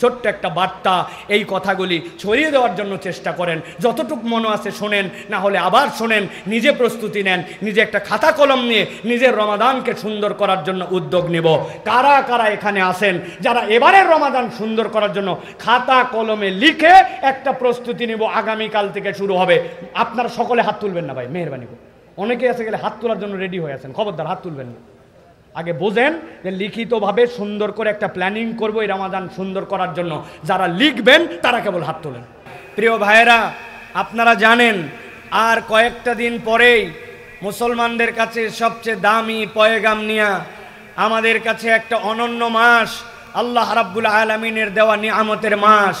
ছোট্ট একটা বার্তা, এই কথাগুলি ছড়িয়ে দেওয়ার জন্য চেষ্টা করেন। যতটুকু মনে আছে শোনেন, না হলে আবার শোনেন, নিজে প্রস্তুতি নেন, নিজে একটা খাতা কলম নিয়ে নিজের রমাদানকে সুন্দর করার জন্য উদ্যোগ নিব। কারা কারা এখানে আসেন যারা এবারের রমাদান সুন্দর করার জন্য খাতা কলমে লিখে একটা প্রস্তুতি নিব, আগামীকাল থেকে শুরু হবে। আপনারা সকলে হাত তুলবেন না ভাই, মেহেরবানি করে। অনেকে এসে গেলে হাত তোলার জন্য রেডি হয়ে আছেন, খবরদার হাত তুলবেন না। আগে বোঝেন যে লিখিতভাবে সুন্দর করে একটা প্ল্যানিং করবো এই রমাদান সুন্দর করার জন্য। যারা লিখবেন তারা কেবল হাত তোলেন। প্রিয় ভাইয়েরা, আপনারা জানেন আর কয়েকটা দিন পরেই মুসলমানদের কাছে সবচেয়ে দামি পয়গাম নিয়া আমাদের কাছে একটা অনন্য মাস, আল্লাহ রাব্বুল আলামিনের দেওয়া নিয়ামতের মাস,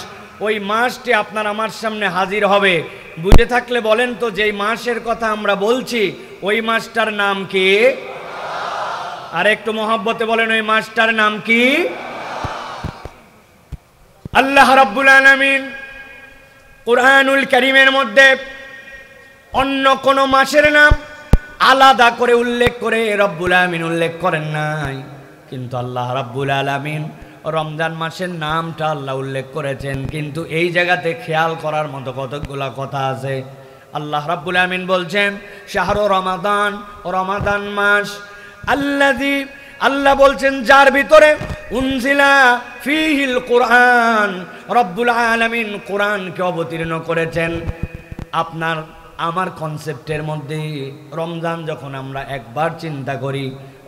ওই মাসটি আপনার আমার সামনে হাজির হবে। বুঝে থাকলে বলেন তো, যেই মাসের কথা আমরা বলছি ওই মাসটার নাম কি? আর একটু মহব্বতে বলেন, ওই মাসটার নাম কি? আল্লাহ রাব্বুল আলামিন কুরআনুল কারীমের মধ্যে অন্য কোন মাসের নাম আলাদা করে উল্লেখ করে রব্বুল আলামিন উল্লেখ করেন নাই, কিন্তু আল্লাহ রাব্বুল আলামিন রমজান মাসের নামটা আল্লাহ উল্লেখ করেছেন। কিন্তু এই জায়গাতে খেয়াল করার মতো কতগুলা কথা আছে। আল্লাহ রাব্বুল আলামিন বলছেন শাহরু রমাদান, রমাদান মাস, আল্লাযী, আল্লাহ বলছেন যার ভিতরে উনজিলা ফীহিল কুরআন, রব্বুল আলামিন কোরআনকে অবতীর্ণ করেছেন। আপনার আমার কনসেপ্টের মধ্যে রমজান যখন আমরা একবার চিন্তা করি,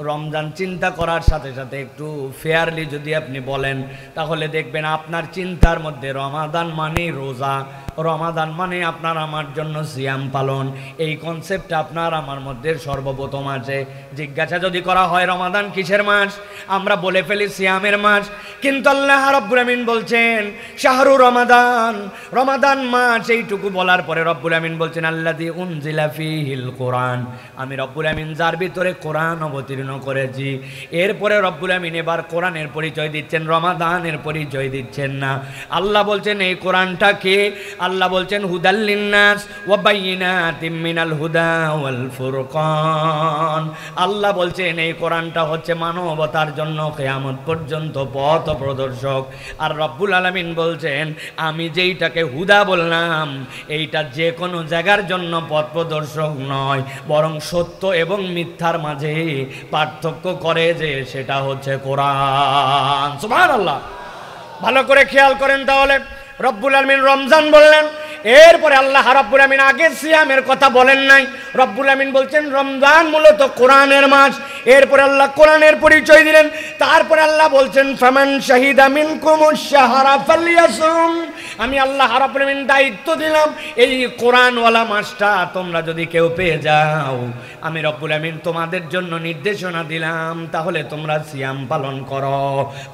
রমজান চিন্তা করার সাথে সাথে একটু ফেয়ারলি যদি আপনি বলেন, তাহলে দেখবেন আপনার চিন্তার মধ্যে রমাদান মানে রোজা, রমাদান মানে আপনার আমার জন্য সিয়াম পালন, এই কনসেপ্টটা আপনার আমার মধ্যে সর্বপ্রথম আছে। জিজ্ঞাসা যদি করা হয় রমাদান কিসের মাস, আমরা বলে ফেলি সিয়ামের মাস, কিন্তু আল্লাহ রাব্বুল আমিন বলছেন শাহরু রমাদান, রমাদান মাস। এইটুকু বলার পরে রব্বুল আমিন বলছেন আল্লাযী উনজিলা ফীহিল কুরআন, আমি রব্বুল আমিন যার ভিতরে কোরআন অবতীর্ণ করেছি। এরপরে রব্বুল আমিন এবার কোরআনের পরিচয় দিচ্ছেন, রমাদানের পরিচয় দিচ্ছেন না। আল্লাহ বলছেন এই কোরআনটা কে? আল্লাহ বলছেন হুদাল লিন্নাস ওয়া বাইয়িনাতিম মিনাল হুদা ওয়াল ফুরকান। আল্লাহ বলছেন এই কোরআনটা হচ্ছে মানবতার জন্য কিয়ামত পর্যন্ত পথ প্রদর্শক। আর রব্বুল আলামিন বলছেন আমি যেইটাকে হুদা বললাম এইটা যে কোনো জায়গার জন্য পথ প্রদর্শক নয়, বরং সত্য এবং মিথ্যার মাঝে পার্থক্য করে, যে সেটা হচ্ছে কোরআন। সুবহানাল্লাহ। ভালো করে খেয়াল করেন তাহলে, রব্বুল আলামিন রমজান বললেন, এরপরে আল্লাহ রাব্বুল আমিন আগে সিয়ামের কথা বলেন নাই, রব্বুল আমিন বলছেন রমজান মূলত কোরআনের মাস। এরপরে আল্লাহ কোরআনের পরিচয় দিলেন, তারপরে আল্লাহ বলছেন ফামান শাহিদা মিনকুমুশ শাহরা ফালইয়াসুম, আমি আল্লাহ রাব্বুল আমিন দায়িত্ব দিলাম এই কোরআনওয়ালা মাসটা তোমরা যদি কেউ পেয়ে যাও, আমি রব্বুল আমিন তোমাদের জন্য নির্দেশনা দিলাম, তাহলে তোমরা সিয়াম পালন করো।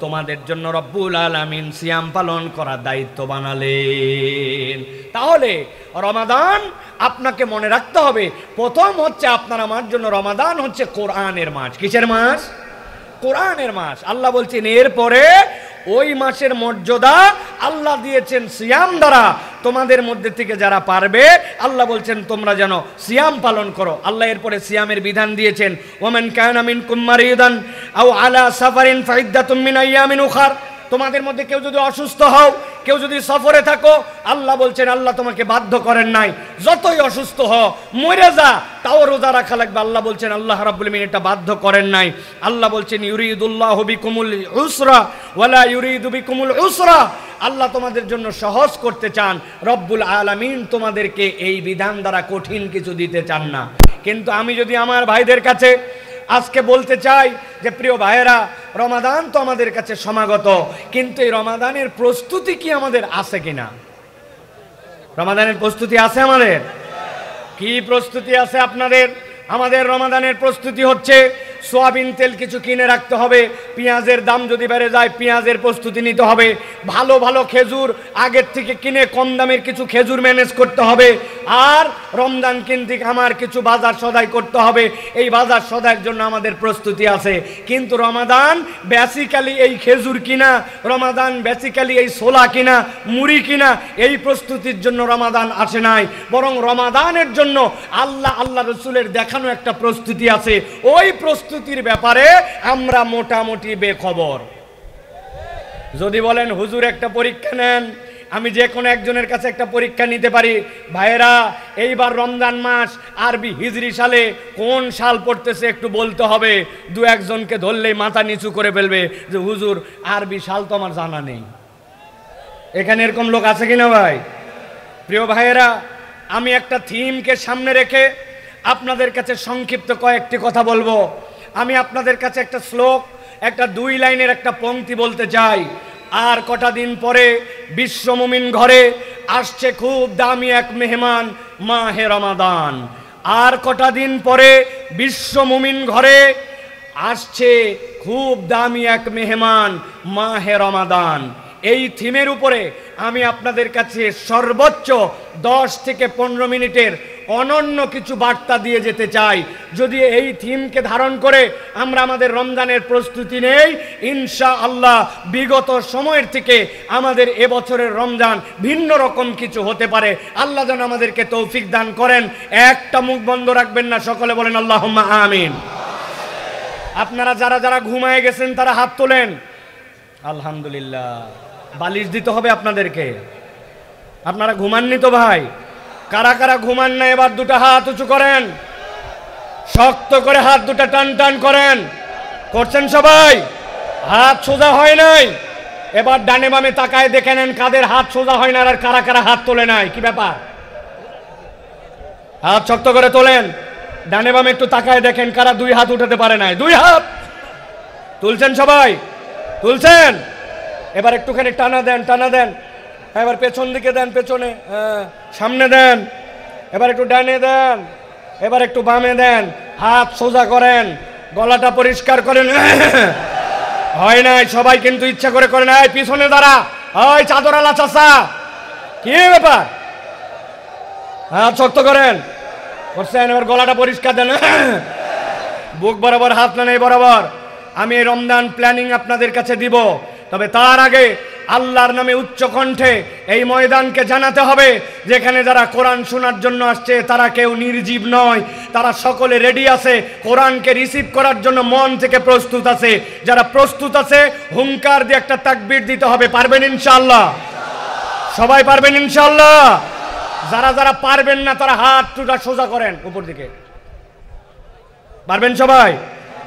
তোমাদের জন্য রব্বুল আলামিন সিয়াম পালন করার দায়িত্ব বানালেন। তাহলে রমাদান আপনাকে মনে রাখতে হবে, প্রথম হচ্ছে আপনার আমার জন্য রমাদান হচ্ছে কোরআনের মাস। কিসের মাস? কোরআনের মাস। আল্লাহ বলছেন এরপরে ওই মাসের মর্যাদা আল্লাহ দিয়েছেন সিয়াম দ্বারা। তোমাদের মধ্যে থেকে যারা পারবে আল্লাহ বলছেন তোমরা যেন সিয়াম পালন করো। আল্লাহ এরপরে সিয়ামের বিধান দিয়েছেন ওয়ামান কানা মিনকুম মারিদান আও আলা সাফারিন ফাইদ্দাতুম মিন আইয়ামিন উখার, তোমাদের মধ্যে কেউ যদি অসুস্থ হও, কেউ যদি সফরে থাকো, আল্লাহ বলছেন আল্লাহ তোমাকে বাধ্য করেন নাই, যতই অসুস্থ হও মরে যা তাও রোজা রাখা লাগবে। আল্লাহ বলছেন আল্লাহ রাব্বুল আমিন এটা বাধ্য করেন নাই। আল্লাহ বলছেন ইউরিদুল্লাহু বিকুমুল উসরা ওয়ালা ইউরিদু বিকুমুল উসরা, আল্লাহ তোমাদের জন্য সহজ করতে চান। রব্বুল আলামিন তোমাদেরকে এই বিধান দ্বারা কঠিন কিছু দিতে চান না। কিন্তু আমি যদি আমার ভাইদের কাছে আজকে বলতে চাই যে প্রিয় ভাইয়েরা, রমাদান তো আমাদের কাছে সমাগত, কিন্তু এই রমাদানের প্রস্তুতি কি আমাদের আছে কিনা? রমাদানের প্রস্তুতি আছে আমাদের? কি প্রস্তুতি আছে আপনাদের? আমাদের রমাদানের প্রস্তুতি হচ্ছে সোয়াবিন তেল কিছু কিনে রাখতে হবে, পেঁয়াজের দাম যদি বেড়ে যায় পেঁয়াজের প্রস্তুতি নিতে হবে, ভালো ভালো খেজুর আগের থেকে কিনে কম দামের কিছু খেজুর ম্যানেজ করতে হবে, আর রমজান কেন্দ্রিক আমার কিছু বাজার সদাই করতে হবে। এই বাজার সদাইয়ের জন্য আমাদের প্রস্তুতি আছে। কিন্তু রমাদান বেসিক্যালি এই খেজুর কিনা, রমাদান বেসিক্যালি এই ছোলা কিনা, মুড়ি কিনা, এই প্রস্তুতির জন্য রমাদান আসে নাই, বরং রমাদানের জন্য আল্লাহ রসুলের দেখানো একটা প্রস্তুতি আছে। ওই প্রস্তুতির ব্যাপারে আমরা মোটামুটি বেখবর। যদি বলেন হুজুর একটা পরীক্ষা নেন, আমি যে কোনো একজনের কাছে একটা পরীক্ষা নিতে পারি। ভাইয়েরা, এইবার রমজান মাস আরবি হিজরি সালে কোন সাল পড়তেছে একটু বলতে হবে। দু একজনকে ধরলেই মাথা নিচু করে ফেলবে যে হুজুর আরবি সাল তো আমার জানা নেই। এখানে এরকম লোক আছে কিনা ভাই? প্রিয় ভাইয়েরা, আমি একটা থিমকে সামনে রেখে আপনাদের কাছে সংক্ষিপ্ত কয়েকটি কথা বলবো। আমি আপনাদের কাছে একটা শ্লোক, একটা 2 লাইনের একটা পংক্তি বলতে চাই। আর কটা দিন পরে বিশ্ব মুমিন ঘরে আসছে খুব দামি এক মেহমান, মাহে রমাদান। আর কটা দিন পরে বিশ্ব মুমিন ঘরে আসছে খুব দামি এক মেহমান, মাহে রমাদান। এই থিমের উপরে আমি আপনাদের কাছে সর্বোচ্চ 10 থেকে 15 মিনিটের অনন্য কিছু বার্তা দিয়ে যেতে চাই। যদি এই থিমকে ধারণ করে আমরা আমাদের রমজানের প্রস্তুতি নেই, ইনশাআল্লাহ বিগত সময়ের থেকে আমাদের এবছরের রমজান ভিন্ন রকম কিছু হতে পারে। আল্লাহ যেন আমাদেরকে তৌফিক দান করেন। একটা মুখ বন্ধ রাখবেন না, সকলে বলেন আল্লাহুম্মা আমিন। আপনারা যারা যারা ঘুমায় গেছেন তারা হাত তোলেন। আলহামদুলিল্লাহ। বালিশ দিতে হবে আপনাদেরকে। আপনারা ঘুমাননি তো ভাই? কারা কারা ঘুমান না এবার দুটো হাত উঁচু করেন, শক্ত করে হাত দুটো টান টান করেন। করছেন সবাই? হাত সোজা হয় নাই। এবার ডানে বামে তাকায় দেখে নেন কাদের হাত সোজা হয় না আর কারা কারা হাত তোলে নাই। কি ব্যাপার? হাত শক্ত করে তোলেন। ডানে বামে একটু তাকায় দেখেন কারা 2 হাত উঠাতে পারে নাই। 2 হাত তুলছেন সবাই? তুলছেন? এবার একটুখানি টানা দেন, টানা দেন। এবার পেছন দিকে দেন, পেছনে, সামনে দেন। এবার একটু ডানে দেন, এবার একটু বামে দেন। হাত সোজা করেন, গলাটা পরিষ্কার করেন। হয় নাই, সবাই কিন্তু ইচ্ছা করে করে নাই। পিছনে দাঁড়া, ওই চাদরালা চাচা, কি ব্যাপার? হাত শক্ত করেন। করছেন? এবার গলাটা পরিষ্কার দেন। বুক বরাবর হাত না নেই বরাবর। আমি এই রমজান প্ল্যানিং আপনাদের কাছে দিব, তবে তার আগে আল্লাহর নামে উচ্চ কণ্ঠে এই ময়দানকে জানাতে হবে যেখানে যারা কোরআন শোনার জন্য আসছে তারা কেউ নির্জীব নয়, তারা সকলে রেডি আছে, কোরআনকে রিসিভ করার জন্য মন থেকে প্রস্তুত আছে। যারা প্রস্তুত আছে হুঙ্কার দিয়ে একটা তাকবীর দিতে হবে। পারবেন ইনশাআল্লাহ? সবাই পারবেন ইনশাআল্লাহ? যারা যারা পারবেন না তারা হাত দুটো সোজা করেন উপর দিকে। পারবেন সবাই?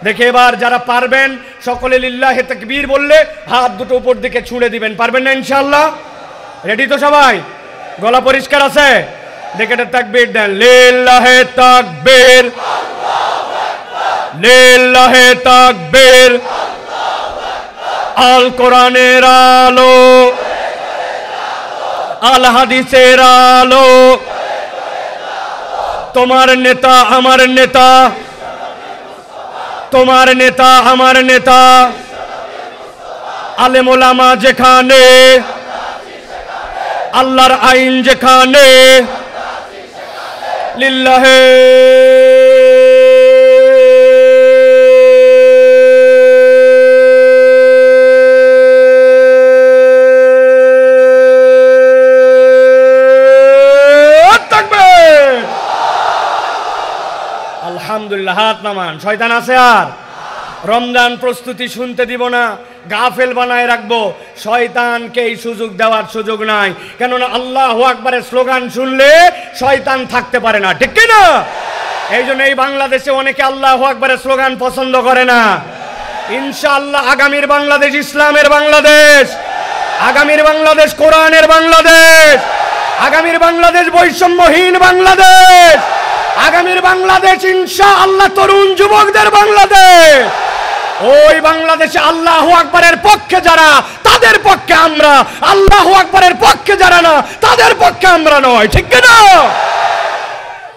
দেখে এবার যারা পারবেন সকলে লিল্লাহে তাকবীর বললে হাত দুটো উপর দিকে ছুঁড়ে দিবেন। পারবেন না ইনশাআল্লাহ? রেডি তো সবাই? গলা পরিষ্কার আছে? দেখে এটা তাকবীর দেন। লিল্লাহে তাকবীর, লিল্লাহে তাকবীর। আল কোরআনের আলো, আল হাদিসের আলো। তোমার নেতা আমার নেতা, তোমার নেতা আমার নেতা। আলেম ওলামা যেখানে, আল্লাহর আইন যেখানে। লিল্লাহে আলহামদুলিল্লাহ। হাত নামান। শয়তান আছে আর? রমজান প্রস্তুতি শুনতে দিব না, গাফেল বানায় রাখবো। শয়তানকে এই সুযোগ দেওয়ার সুযোগ নাই, কেননা আল্লাহু আকবারের স্লোগান শুনলে শয়তান থাকতে পারে না। ঠিক কি না? এই জন্য এই বাংলাদেশে অনেকে আল্লাহু আকবারের স্লোগান পছন্দ করে না। ইনশাআল্লাহ আগামীর বাংলাদেশ ইসলামের বাংলাদেশ, আগামীর বাংলাদেশ কোরআনের বাংলাদেশ, আগামীর বাংলাদেশ বৈষম্যহীন বাংলাদেশ, আগামীর বাংলাদেশ ইনশাআল্লাহ তরুণ যুবকদের বাংলাদেশ। ওই বাংলাদেশে আল্লাহু আকবারের পক্ষে যারা তাদের পক্ষে আমরা, আল্লাহু আকবারের পক্ষে যারা না তাদের পক্ষে আমরা নয়। ঠিক কি না?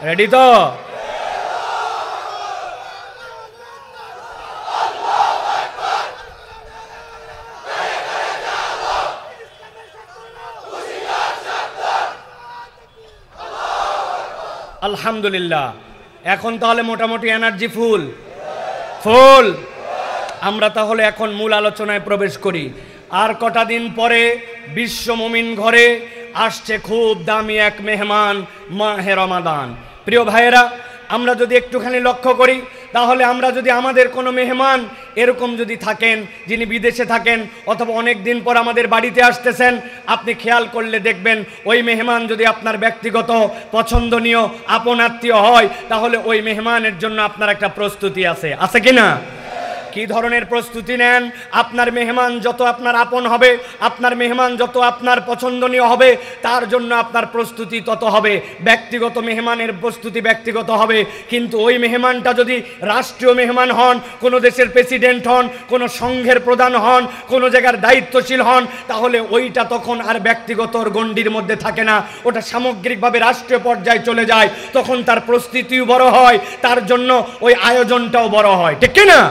রেডি তো? আলহামদুলিল্লাহ। এখন তাহলে মোটামুটি এনার্জি ফুল ফুল। আমরা তাহলে এখন মূল আলোচনায় প্রবেশ করি। আর কটা দিন পরে বিশ্ব মুমিন ঘরে আসছে খুব দামি এক মেহমান, মাহে রমাদান। প্রিয় ভাইয়েরা, আমরা যদি একটুখানি লক্ষ্য করি তাহলে আমরা যদি আমাদের কোনো মেহমান এরকম যদি থাকেন যিনি বিদেশে থাকেন অথবা অনেক দিন পর আমাদের বাড়িতে আসতেছেন, আপনি খেয়াল করলে দেখবেন ওই মেহমান যদি আপনার ব্যক্তিগত পছন্দনীয় আপন আত্মীয় হয়, তাহলে ওই মেহমানের জন্য আপনার একটা প্রস্তুতি আছে কি না? কি ধরনের প্রস্তুতি নেন? আপনার মেহমান যত আপনার আপন হবে, আপনার মেহমান যত আপনার পছন্দনীয় হবে, তার জন্য আপনার প্রস্তুতি তত হবে। ব্যক্তিগত মেহমানের প্রস্তুতি ব্যক্তিগত হবে, কিন্তু ওই মেহমানটা যদি রাষ্ট্রীয় মেহমান হন, কোনো দেশের প্রেসিডেন্ট হন, কোনো সংঘের প্রধান হন, কোনো জায়গার দায়িত্বশীল হন, তাহলে ওইটা তখন আর ব্যক্তিগতর গণ্ডির মধ্যে থাকে না, ওটা সামগ্রিকভাবে রাষ্ট্রীয় পর্যায়ে চলে যায়। তখন তার প্রস্তুতিও বড় হয়, তার জন্য ওই আয়োজনটাও বড় হয়, ঠিক কি না?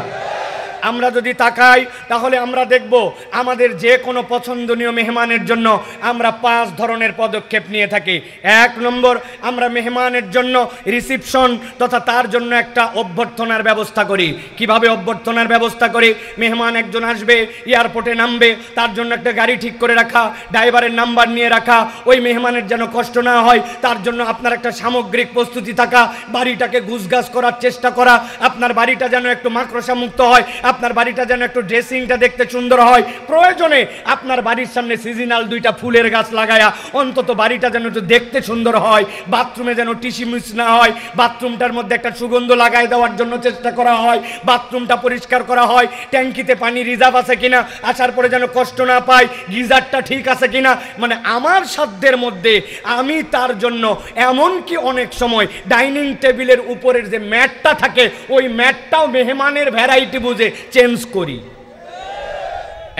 আমরা যদি তাকাই তাহলে আমরা দেখব আমাদের যে কোনো পছন্দনীয় মেহমানের জন্য আমরা 5 ধরনের পদক্ষেপ নিয়ে থাকি। 1 নম্বর, আমরা মেহমানের জন্য রিসিপশন তথা তার জন্য একটা অভ্যর্থনার ব্যবস্থা করি। কিভাবে অভ্যর্থনার ব্যবস্থা করি? মেহমান একজন আসবে, এয়ারপোর্টে নামবে, তার জন্য একটা গাড়ি ঠিক করে রাখা, ড্রাইভারের নাম্বার নিয়ে রাখা, ওই মেহমানের যেন কষ্ট না হয় তার জন্য আপনার একটা সামগ্রিক প্রস্তুতি থাকা, বাড়িটাকে গুছগাছ করার চেষ্টা করা, আপনার বাড়িটা যেন একটু মাকড়সা মুক্ত হয়, আপনার বাড়িটা যেন একটু ড্রেসিংটা দেখতে সুন্দর হয়, প্রয়োজনে আপনার বাড়ির সামনে সিজনাল 2টা ফুলের গাছ লাগায়া অন্তত বাড়িটা যেন একটু দেখতে সুন্দর হয়, বাথরুমে যেন টিসিমিস না হয়, বাথরুমটার মধ্যে একটা সুগন্ধ লাগাই দেওয়ার জন্য চেষ্টা করা হয়, বাথরুমটা পরিষ্কার করা হয়, ট্যাঙ্কিতে পানি রিজার্ভ আছে কিনা, আসার পরে যেন কষ্ট না পায়, গিজারটা ঠিক আছে কিনা, মানে আমার সাধ্যের মধ্যে আমি তার জন্য এমনকি অনেক সময় ডাইনিং টেবিলের উপরের যে ম্যাটটা থাকে ওই ম্যাটটাও মেহমানের ভ্যারাইটি বুঝে চেঞ্জ করি।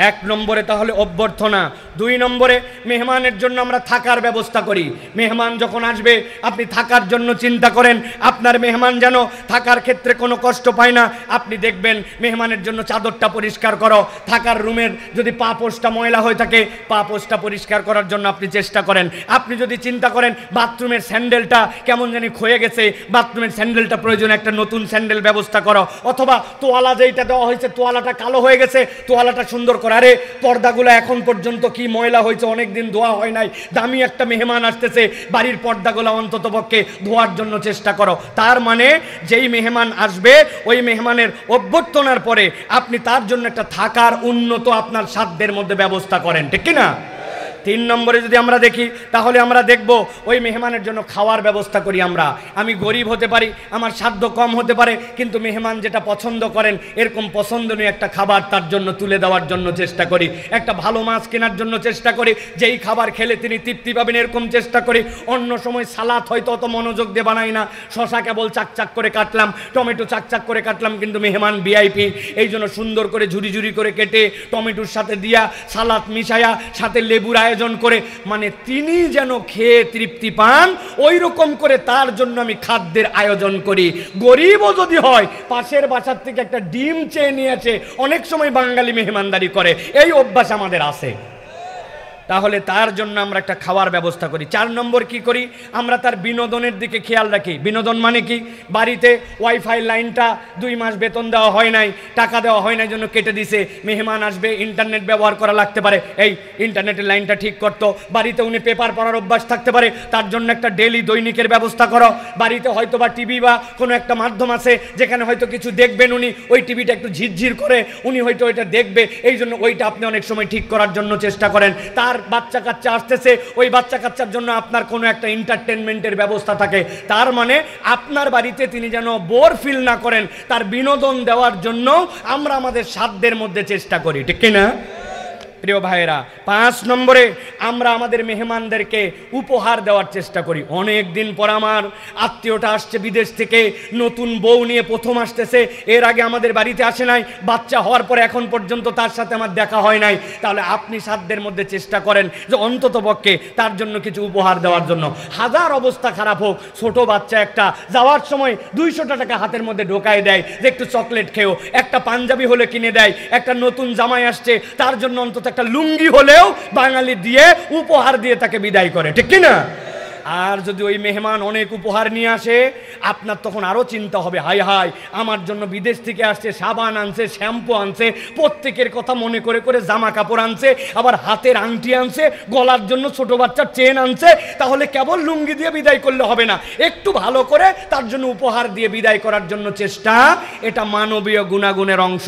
1 নম্বরে তাহলে অভ্যর্থনা। 2 নম্বরে মেহমানের জন্য আমরা থাকার ব্যবস্থা করি। মেহমান যখন আসবে আপনি থাকার জন্য চিন্তা করেন, আপনার মেহমান যেন থাকার ক্ষেত্রে কোনো কষ্ট পায় না। আপনি দেখবেন মেহমানের জন্য চাদরটা পরিষ্কার করো, থাকার রুমের যদি পা পোস্টটা ময়লা হয়ে থাকে পা পোস্টটা পরিষ্কার করার জন্য আপনি চেষ্টা করেন। আপনি যদি চিন্তা করেন বাথরুমের স্যান্ডেলটা কেমন জানি ক্ষয়ে গেছে, বাথরুমের স্যান্ডেলটা প্রয়োজন একটা নতুন স্যান্ডেল ব্যবস্থা করো, অথবা তোয়ালা যেইটা দেওয়া হয়েছে তোয়ালাটা কালো হয়ে গেছে, তোয়ালাটা সুন্দর করে, আরে পর্দাগুলো এখন পর্যন্ত কি ময়লা হয়েছে, অনেকদিন ধোয়া হয় নাই, দামি একটা মেহমান আসতেছে, বাড়ির পর্দাগুলো অন্তত পক্ষে ধোয়ার জন্য চেষ্টা করো। তার মানে যেই মেহমান আসবে ওই মেহমানের অভ্যর্থনার পরে আপনি তার জন্য একটা থাকার উন্নত আপনার সাধ্যের মধ্যে ব্যবস্থা করেন, ঠিক কি না? 3 নম্বরে যদি আমরা দেখি তাহলে আমরা দেখব ওই মেহমানের জন্য খাওয়ার ব্যবস্থা করি। আমি গরিব হতে পারি, আমার সাধ্য কম হতে পারে, কিন্তু মেহমান যেটা পছন্দ করেন এরকম পছন্দনীয় একটা খাবার তার জন্য তুলে দেওয়ার জন্য চেষ্টা করি, একটা ভালো মাছ কেনার জন্য চেষ্টা করি, যেই খাবার খেলে তিনি তৃপ্তি পাবেন এরকম চেষ্টা করি। অন্য সময় সালাদ হয়তো অত মনোযোগ দিয়ে বানাই না, শশা কেবল চাকচাক করে কাটলাম, টমেটো চাকচাক করে কাটলাম, কিন্তু মেহমান ভিআইপি, এই জন্য সুন্দর করে ঝুরি ঝুরি করে কেটে টমেটোর সাথে দিয়া সালাদ মিশায়া সাথে লেবুর আয়োজন করে, মানে তিনি যেন খেয়ে তৃপ্তি পান ওই রকম করে তার জন্য আমি খাদ্যের আয়োজন করি। গরিবও যদি হয় পাশের বাসার থেকে একটা ডিম চেয়ে নিয়েছে, অনেক সময় বাঙালি মেহমানদারি করে, এই অভ্যাস আমাদের আছে, তাহলে তার জন্য আমরা একটা খাওয়ার ব্যবস্থা করি। 4 নম্বর কি করি? আমরা তার বিনোদনের দিকে খেয়াল রাখি। বিনোদন মানে কি? বাড়িতে ওয়াইফাই লাইনটা 2 মাস বেতন দেওয়া হয় নাই, টাকা দেওয়া হয় নাই জন্য কেটে দিছে, মেহমান আসবে ইন্টারনেট ব্যবহার করা লাগতে পারে, এই ইন্টারনেটের লাইনটা ঠিক করতো। বাড়িতে উনি পেপার পড়ার অভ্যাস থাকতে পারে, তার জন্য একটা ডেইলি দৈনিকের ব্যবস্থা করো। বাড়িতে হয়তো বা টিভি বা কোনো একটা মাধ্যম আছে যেখানে হয়তো কিছু দেখবেন উনি, ওই টিভিটা একটু ঝিরঝির করে, উনি হয়তো ওইটা দেখবে, এই জন্য ওইটা আপনি অনেক সময় ঠিক করার জন্য চেষ্টা করেন। তার বাচ্চা কাচ্চা আসতেছে, ওই বাচ্চা কাচ্চার জন্য আপনার কোনো একটা এন্টারটেনমেন্টের ব্যবস্থা থাকে। তার মানে আপনার বাড়িতে তিনি যেন বোর ফিল না করেন, তার বিনোদন দেওয়ার জন্য আমরা আমাদের সাধ্যের মধ্যে চেষ্টা করি, ঠিক কিনা? প্রিয় ভাইয়েরা, 5 নম্বরে আমরা আমাদের মেহমানদেরকে উপহার দেওয়ার চেষ্টা করি। অনেক দিন পর আমার আত্মীয়টা আসছে বিদেশ থেকে, নতুন বউ নিয়ে প্রথম আসতেছে, এর আগে আমাদের বাড়িতে আসে নাই, বাচ্চা হওয়ার পরে এখন পর্যন্ত তার সাথে আমার দেখা হয় নাই, তাহলে আপনি সাধ্যের মধ্যে চেষ্টা করেন যে অন্তত পক্ষে তার জন্য কিছু উপহার দেওয়ার জন্য। হাজার অবস্থা খারাপ হোক, ছোট বাচ্চা একটা যাওয়ার সময় 200 টাকা হাতের মধ্যে ঢোকায় দেয় যে একটু চকলেট খেও, একটা পাঞ্জাবি হলে কিনে দেয়, একটা নতুন জামাই আসছে তার জন্য অন্তত একটা লুঙ্গি হলেও বাঙালি দিয়ে উপহার দিয়ে তাকে বিদায় করে, ঠিক কিনা? আর যদি ওই মেহমান অনেক উপহার নিয়ে আসে, আপনার তখন আরও চিন্তা হবে, হাই হাই আমার জন্য বিদেশ থেকে আসছে, সাবান আনছে, শ্যাম্পু আনছে, প্রত্যেকের কথা মনে করে করে জামা কাপড় আনছে, আবার হাতের আংটি আনছে, গলার জন্য ছোট বাচ্চার চেন আনছে। তাহলে কেবল লুঙ্গি দিয়ে বিদায় করলে হবে না, একটু ভালো করে তার জন্য উপহার দিয়ে বিদায় করার জন্য চেষ্টা। এটা মানবীয় গুণাগুণের অংশ।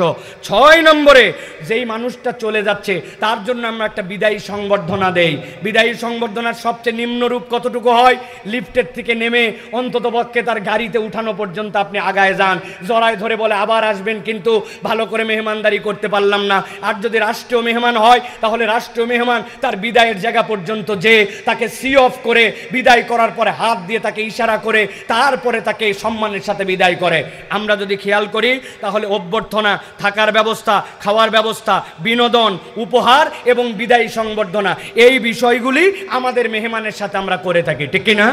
6 নম্বরে, যেই মানুষটা চলে যাচ্ছে তার জন্য আমরা একটা বিদায়ী সংবর্ধনা দেই। বিদায়ী সংবর্ধনার সবচেয়ে নিম্নরূপ কতটুকু হয়? লিফটের থেকে নেমে অন্ততপক্ষে তার গাড়িতে উঠানো পর্যন্ত আপনি আগায় যান, জড়ায় ধরে বলে আবার আসবেন, কিন্তু ভালো করে মেহমানদারি করতে পারলাম না। আর যদি রাষ্ট্রীয় মেহমান হয় তাহলে রাষ্ট্রীয় মেহমান তার বিদায়ের জায়গা পর্যন্ত যে তাকে সি অফ করে বিদায় করার পরে হাত দিয়ে তাকে ইশারা করে তারপরে তাকে সম্মানের সাথে বিদায় করে। আমরা যদি খেয়াল করি তাহলে অভ্যর্থনা, থাকার ব্যবস্থা, খাওয়ার ব্যবস্থা, বিনোদন, উপহার এবং বিদায়ী সংবর্ধনা, এই বিষয়গুলি আমাদের মেহমানের সাথে আমরা করে থাকি, ঠিক কিনা?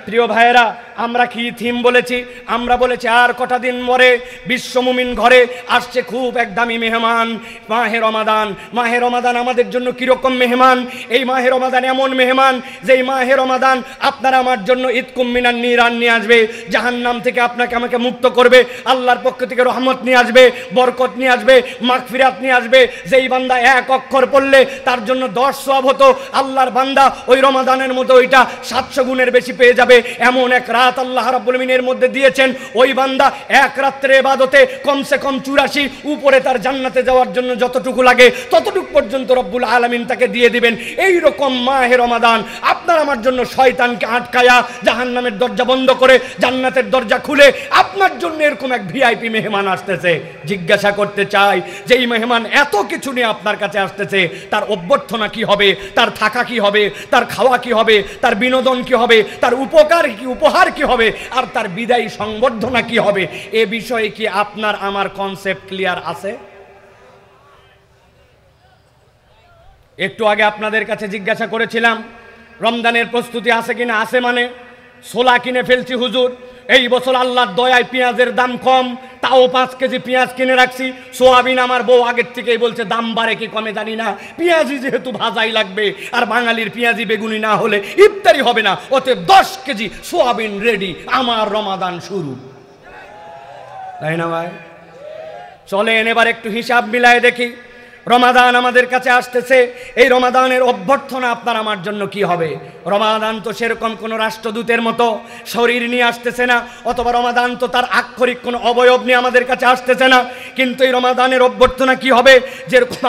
প্রিয় ভাইয়েরা, আমরা কি থিম বলেছি? আমরা বলেছি আর কটা দিন পরে বিশ্ব মুমিন ঘরে আসছে খুব এক দামি মেহমান, মাহে রমাদান। মাহে রমাদান আমাদের জন্য কিরকম মেহমান? এই মাহে রমাদান এমন মেহমান যেই মাহে রমাদান আপনার আমার জন্য ইতকুম মিনান নিরান নিয়ে আসবে, জাহান্নাম থেকে আপনাকে আমাকে মুক্ত করবে, আল্লাহর পক্ষ থেকে রহমত নিয়ে আসবে, বরকত নিয়ে আসবে, মাগফিরাত নিয়ে আসবে। যেই বান্দা এক অক্ষর পড়লে তার জন্য 10 সওয়াব হতো, আল্লাহর বান্দা ওই রমাদানের মতো ওইটা 700 গুণের বেশি পেয়ে যাবে। এমন এক রাত আল্লাহ রাব্বুল আমিনের মধ্যে দিয়েছেন, ওই বান্দা এক রাত্রে ইবাদতে কমসে কম 84, উপরে তার জান্নাতে যাওয়ার জন্য যতটুকু লাগে ততটুকু পর্যন্ত রব্বুল আলামিন তাকে দিয়ে দিবেন। এই রকম মাহে রমাদান আপনার আমার জন্য শয়তানকে আটকায়া জাহান্নামের দরজা বন্ধ করে জান্নাতের দরজা খুলে আপনার জন্য এরকম এক ভিআইপি মেহমান আসতেছে। জিজ্ঞাসা করতে চাই, যে এই মেহমান এত কিছু নিয়ে আপনার কাছে আসতেছে, তার অভ্যর্থনা কি হবে, তার থাকা কি হবে, তার খাওয়া কি হবে, তার বিনোদন কি হবে, তার উপকার কি, উপহার কি হবে, আর তার বিদায়ী সংবর্ধনা কি হবে? এ বিষয়ে কি আপনার আমার কনসেপ্ট ক্লিয়ার আছে? একটু আগে আপনাদের কাছে জিজ্ঞাসা করেছিলাম রমজানের প্রস্তুতি আছে কিনা। আছে মানে ছোলা কিনে ফেলছি হুজুর, এই বছর আল্লাহর দয়ায় পেঁয়াজের দাম কম, তাও 5 কেজি পেঁয়াজ কিনে রাখছি। সোয়াবিন আমার বউ আগের থেকেই বলছে দাম বাড়ে কি কমে জানি না, পেঁয়াজি যেহেতু ভাজাই লাগবে, আর বাঙালির পেঁয়াজি বেগুনি না হলে ইফতারি হবে না, অতএব 10 কেজি সোয়াবিন রেডি, আমার রমাদান শুরু। তাই না ভাই? চলেন এবার একটু হিসাব মিলায় দেখি। রমাদান আমাদের কাছে আসতেছে, এই রমাদানের অভ্যর্থনা আপনার আমার জন্য কি হবে? রমাদান তো সেরকম কোনো রাষ্ট্রদূতের মতো শরীর নিয়ে আসতেছে না, অথবা রমাদান তো তার আক্ষরিক কোনো অবয়ব নিয়ে আমাদের কাছে আসতেছে না। কিন্তু এই রমাদানের অভ্যর্থনা কি হবে? যেরকম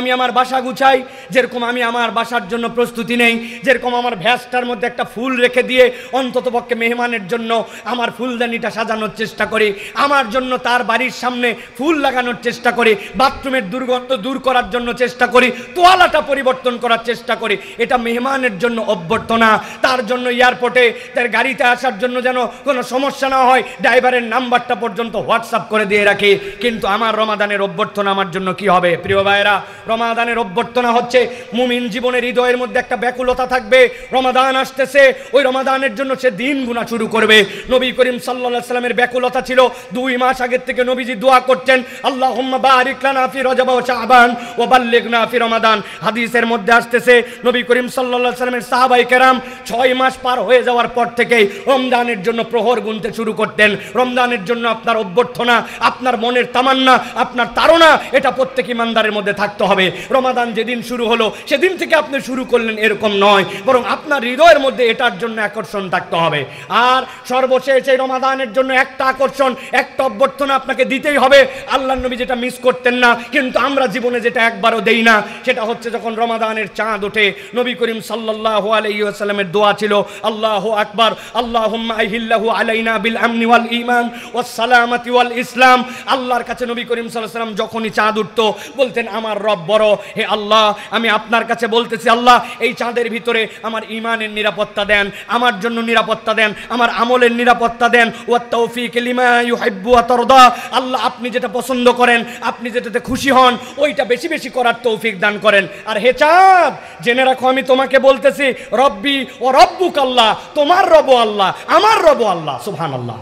আমি আমার বাসা গুছাই, যেরকম আমি আমার বাসার জন্য প্রস্তুতি নেই, যেরকম আমার ভ্যাসটার মধ্যে একটা ফুল রেখে দিয়ে অন্তত পক্ষে মেহমানের জন্য আমার ফুলদানিটা সাজানোর চেষ্টা করি, আমার জন্য তার বাড়ির সামনে ফুল লাগানোর চেষ্টা করি, বাথরুমের দুর্গন্ধ দূর করার জন্য চেষ্টা করি, তোয়ালাটা পরিবর্তন করার চেষ্টা করি, এটা মেহমানের জন্য অভ্যর্থনা। তার জন্য এয়ারপোর্টে তার গাড়িতে আসার জন্য যেন কোনো সমস্যা না হয়, ড্রাইভারের নাম্বারটা পর্যন্ত হোয়াটসঅ্যাপ করে দিয়ে রাখি। কিন্তু আমার রমাদানের অভ্যর্থনা আমার জন্য কি হবে? প্রিয় ভাইরা, রমাদানের অভ্যর্থনা হচ্ছে মুমিন জীবনের হৃদয়ের মধ্যে একটা ব্যাকুলতা থাকবে। রমাদান আসতেছে, ওই রমাদানের জন্য সে দিন গুণা শুরু করবে। নবী করিম সাল্লাল্লাহু আলাইহি সাল্লামের ব্যাকুলতা ছিল, 2 মাস আগের থেকে নবীজি দোয়া করতেন, আল্লাহুম্মা বারিক লানা ফি রজব ওয়া শাবান ওয়া বাল্লিগনা ফি রমাদান। হাদিসের মধ্যে আসতেছে নবী করিম সাল্লাল্লাহু আলাইহি সাল্লামের সাহাবায়ে কেরাম 6 মাস পার হয়ে যাওয়ার পর থেকেই রমজানের জন্য প্রহর গুনতে শুরু করতেন। রমজানের জন্য আপনার অভ্যর্থনা, আপনার মনের তামান্না, আপনার তাড়না, এটা প্রত্যেক ইমানদারের মধ্যে থাকতে হবে। রমাদান যেদিন শুরু হলো সেদিন থেকে আপনি শুরু করলেন এরকম নয়, বরং আপনার হৃদয়ের মধ্যে এটার জন্য আকর্ষণ থাকতে হবে। আর সর্বশেষ এই রমাদানের জন্য একটা আকর্ষণ, একটা অভ্যর্থনা আপনাকে দিতেই হবে। আল্লাহর নবী যেটা মিস করতেন না, কিন্তু আমরা জীবনে যেটা একবারও দেই না, সেটা হচ্ছে যখন রমাদানের চাঁদ ওঠে, নবী করিম সাল্লাল্লাহু আলাইহি ওয়াসাল্লামের দোয়া ছিল, আল্লাহু আকবার, আল্লাহুম্মা আহিল্লাহু আলাইনা বিল আমনি ওয়াল ঈমান ওয়াস সালামাতি ওয়াল ইসলাম। আল্লাহর কাছে নবী করিম সাল্লাল্লাহু আলাইহি ওয়াসাল্লাম যখনই চাঁদ উঠতো বলতেন, আমার রব বড়, হে আল্লাহ আমি আপনার কাছে বলতেছি, আল্লাহ এই চাঁদের ভিতরে আমার ঈমানের নিরাপত্তা দেন, আমার জন্য নিরাপত্তা দেন, আমার আমলের নিরাপত্তা দেন, ওয়াত তাওফীক লিমা ইউহিব্বু ওয়া তারদা। আল্লাহ আপনি যেটা পছন্দ করেন, আপনি যেটাতে খুশি হন, ওইটা বেশি বেশি করার তৌফিক দান করেন। আর হে চাঁদ, জেনে রাখো আমি তোমাকে বলতেছি, রব্বি ও রব্বুক আল্লাহ, তোমার রব আল্লাহ, আমার রব আল্লাহ। সুবহানাল্লাহ।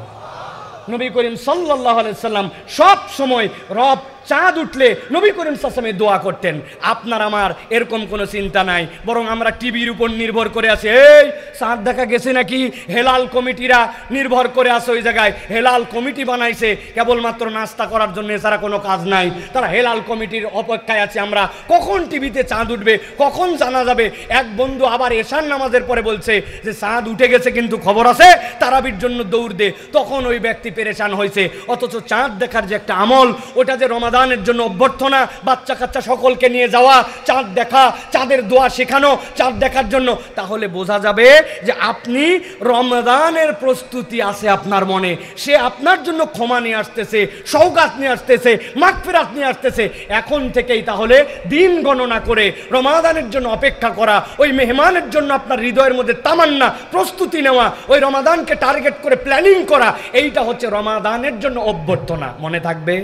নবী করিম সাল্লাল্লাহু আলাইহি সাল্লাম সব সময় রব চাঁদ উঠলে নবী করিম সাল্লাল্লাহু আলাইহি ওয়াসাল্লাম দোয়া করতেন। আপনার আমার এরকম কোনো চিন্তা নাই, বরং আমরা টিভির উপর নির্ভর করে আছি। এই চাঁদ দেখা গেছে নাকি, হেলাল কমিটিরা নির্ভর করে আছে ওই জায়গায়, হেলাল কমিটি বানাইছে কেবলমাত্র নাস্তা করার জন্য, এছাড়া কোনো কাজ নাই। তারা হেলাল কমিটির অপেক্ষায় আছে আমরা, কখন টিভিতে চাঁদ উঠবে, কখন জানা যাবে। এক বন্ধু আবার এশার নামাজের পরে বলছে যে চাঁদ উঠে গেছে কিন্তু খবর আছে, তারাবির জন্য দৌড় দে। তখন ওই ব্যক্তি পেরেশান হয়েছে। অথচ চাঁদ দেখার যে একটা আমল, ওটা যে রমাদানের জন্য অভ্যর্থনা, বাচ্চা কাচ্চা সকলকে নিয়ে যাওয়া, চাঁদ দেখা, চাঁদের দোয়া শেখানো চাঁদ দেখার জন্য, তাহলে বোঝা যাবে যে আপনি রমাদানের প্রস্তুতি আছে আপনার মনে। সে আপনার জন্য ক্ষমা নিয়ে আসতেছে, সওগাত নিয়ে আসতেছে, মাগফিরাত নিয়ে আসতেছে। এখন থেকেই তাহলে দিন গণনা করে রমাদানের জন্য অপেক্ষা করা, ওই মেহমানের জন্য আপনার হৃদয়ের মধ্যে তামান্না, প্রস্তুতি নেওয়া, ওই রমাদানকে টার্গেট করে প্ল্যানিং করা, এইটা হচ্ছে রমাদানের জন্য অভ্যর্থনা। মনে থাকবে?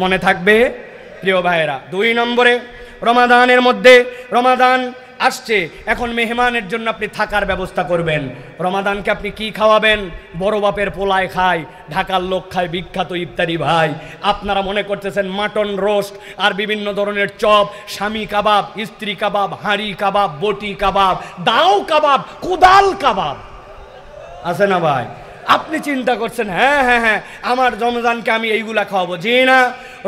মনে থাকবে প্রিয় ভাইয়েরা। 2 নম্বরে, রমাদানের মধ্যে, রমাদান আসছে, এখন মেহমানের জন্য আপনি থাকার ব্যবস্থা করবেন। রমাদানকে আপনি কি খাওয়াবেন? বড় বাপের পোলায় খায়, ঢাকার লোক খায় বিখ্যাত ইফতারি ভাই। আপনারা মনে করতেছেন মাটন রোস্ট আর বিভিন্ন ধরনের চপ, স্বামী কাবাব, স্ত্রী কাবাব, হাঁড়ি কাবাব, বটি কাবাব, দাও কাবাব, কোদাল কাবাব আছে না ভাই? আপনি চিন্তা করছেন হ্যাঁ হ্যাঁ হ্যাঁ আমার রমজানকে আমি এইগুলা খাওয়াবো। জি না,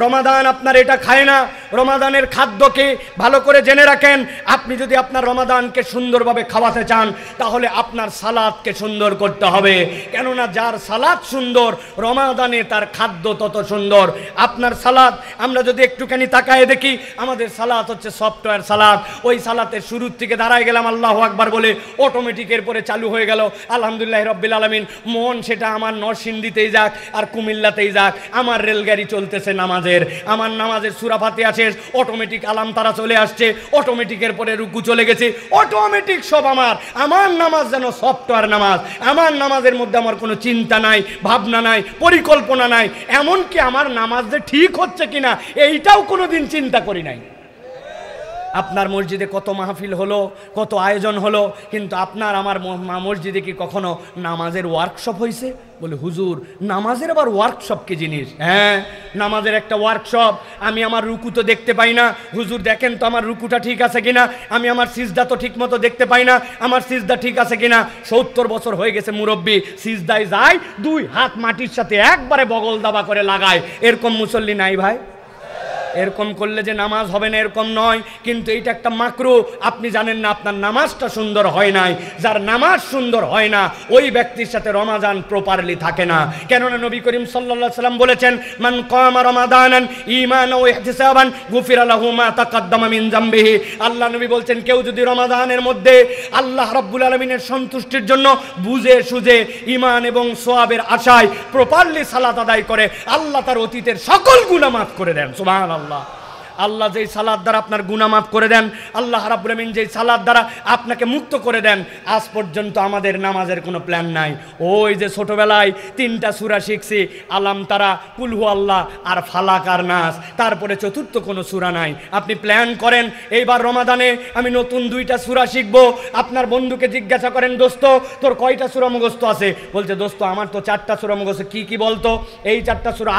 রমাদান আপনার এটা খায় না। রমাদানের খাদ্যকে ভালো করে জেনে রাখেন। আপনি যদি আপনার রমাদানকে সুন্দরভাবে খাওয়াতে চান, তাহলে আপনার সালাদকে সুন্দর করতে হবে। কেননা যার সালাদ সুন্দর, রমাদানে তার খাদ্য তত সুন্দর। আপনার সালাদ আমরা যদি একটুখানি তাকায় দেখি, আমাদের সালাদ হচ্ছে সফটওয়্যার সালাদ। ওই সালাতের শুরুর থেকে দাঁড়ায় গেলাম আল্লাহু আকবার বলে, অটোমেটিকের পরে চালু হয়ে গেল আলহামদুলিল্লাহ রাব্বিল আলামিন। মন সেটা আমার নরসিংদীতেই যাক আর কুমিল্লাতেই যাক, আমার রেলগাড়ি চলতেছে নামাজের। আমার নামাজের সূরা ফাতিহা শেষ, অটোমেটিক আলাম তারা চলে আসছে, অটোমেটিকের পরে রুকু চলে গেছে, অটোমেটিক সব আমার নামাজ যেন সফটওয়্যার নামাজ। আমার নামাজের মধ্যে আমার কোনো চিন্তা নাই, ভাবনা নাই, পরিকল্পনা নাই। এমনকি আমার নামাজ যে ঠিক হচ্ছে কিনা এইটাও কোনোদিন চিন্তা করি নাই। আপনার মসজিদে কত মাহফিল হলো, কত আয়োজন হলো, কিন্তু আপনার আমার মসজিদে কি কখনো নামাজের ওয়ার্কশপ হয়েছে? বলে হুজুর নামাজের আবার ওয়ার্কশপ কি জিনিস? হ্যাঁ, নামাজের একটা ওয়ার্কশপ। আমি আমার রুকু তো দেখতে পাই না, হুজুর দেখেন তো আমার রুকুটা ঠিক আছে কিনা। আমি আমার সিজদা তো ঠিক মতো দেখতে পাই না, আমার সিজদা ঠিক আছে কিনা। 70 বছর হয়ে গেছে মুরব্বী, সিজদায় যায় 2 হাত মাটির সাথে একবারে বগল দাবা করে লাগায়। এরকম মুসল্লি নাই ভাই? এরকম করলে যে নামাজ হবে না এরকম নয়, কিন্তু এইটা একটা মাকরু। আপনি জানেন না আপনার নামাজটা সুন্দর হয় নাই। যার নামাজ সুন্দর হয় না, ওই ব্যক্তির সাথে রমাদান প্রপারলি থাকে না। কেননা নবী করিম সাল্লাল্লাহু আলাইহি সাল্লাম বলেছেন, মান কামা রমাদানান ঈমানান ওয়া ইহতিসাবান গুফিরা লাহু মা তাকাদ্দামা মিন যামবিহি। আল্লাহ নবী বলছেন, কেউ যদি রমাদানের মধ্যে আল্লাহ রাব্বুল আলামিনের সন্তুষ্টির জন্য বুঝে সুঝে ঈমান এবং সওয়াবের আশায় প্রপারলি সালাত আদায় করে, আল্লাহ তার অতীতের সকল গুনাহ মাফ করে দেন। সুবহানাল্লাহ। আল্লাহ যেই সালাত দ্বারা আপনার গুনাহ মাফ করে দেন, আল্লাহ রাব্বুল আমিন যেই সালাত দ্বারা আপনাকে মুক্ত করে দেন। আজ পর্যন্ত আমাদের নামাজের কোনো প্ল্যান নাই। ওই যে ছোটবেলায় 3টা সূরা শিখছি, আলাম তারা, কুল হু আল্লাহ আর ফালাক আর নাস, তারপরে চতুর্থ কোনো সূরা নাই। আপনি প্ল্যান করেন এইবার রমাদানে আমি নতুন 2টা সূরা শিখবো। আপনার বন্ধুকে জিজ্ঞাসা করেন, দোস্ত তোর কয়টা সূরা মুখস্থ আছে? বলছে, দোস্ত আমার তো 4টা সূরা মুখস্থ। কি কি বলতো? এই 4টা সূরা।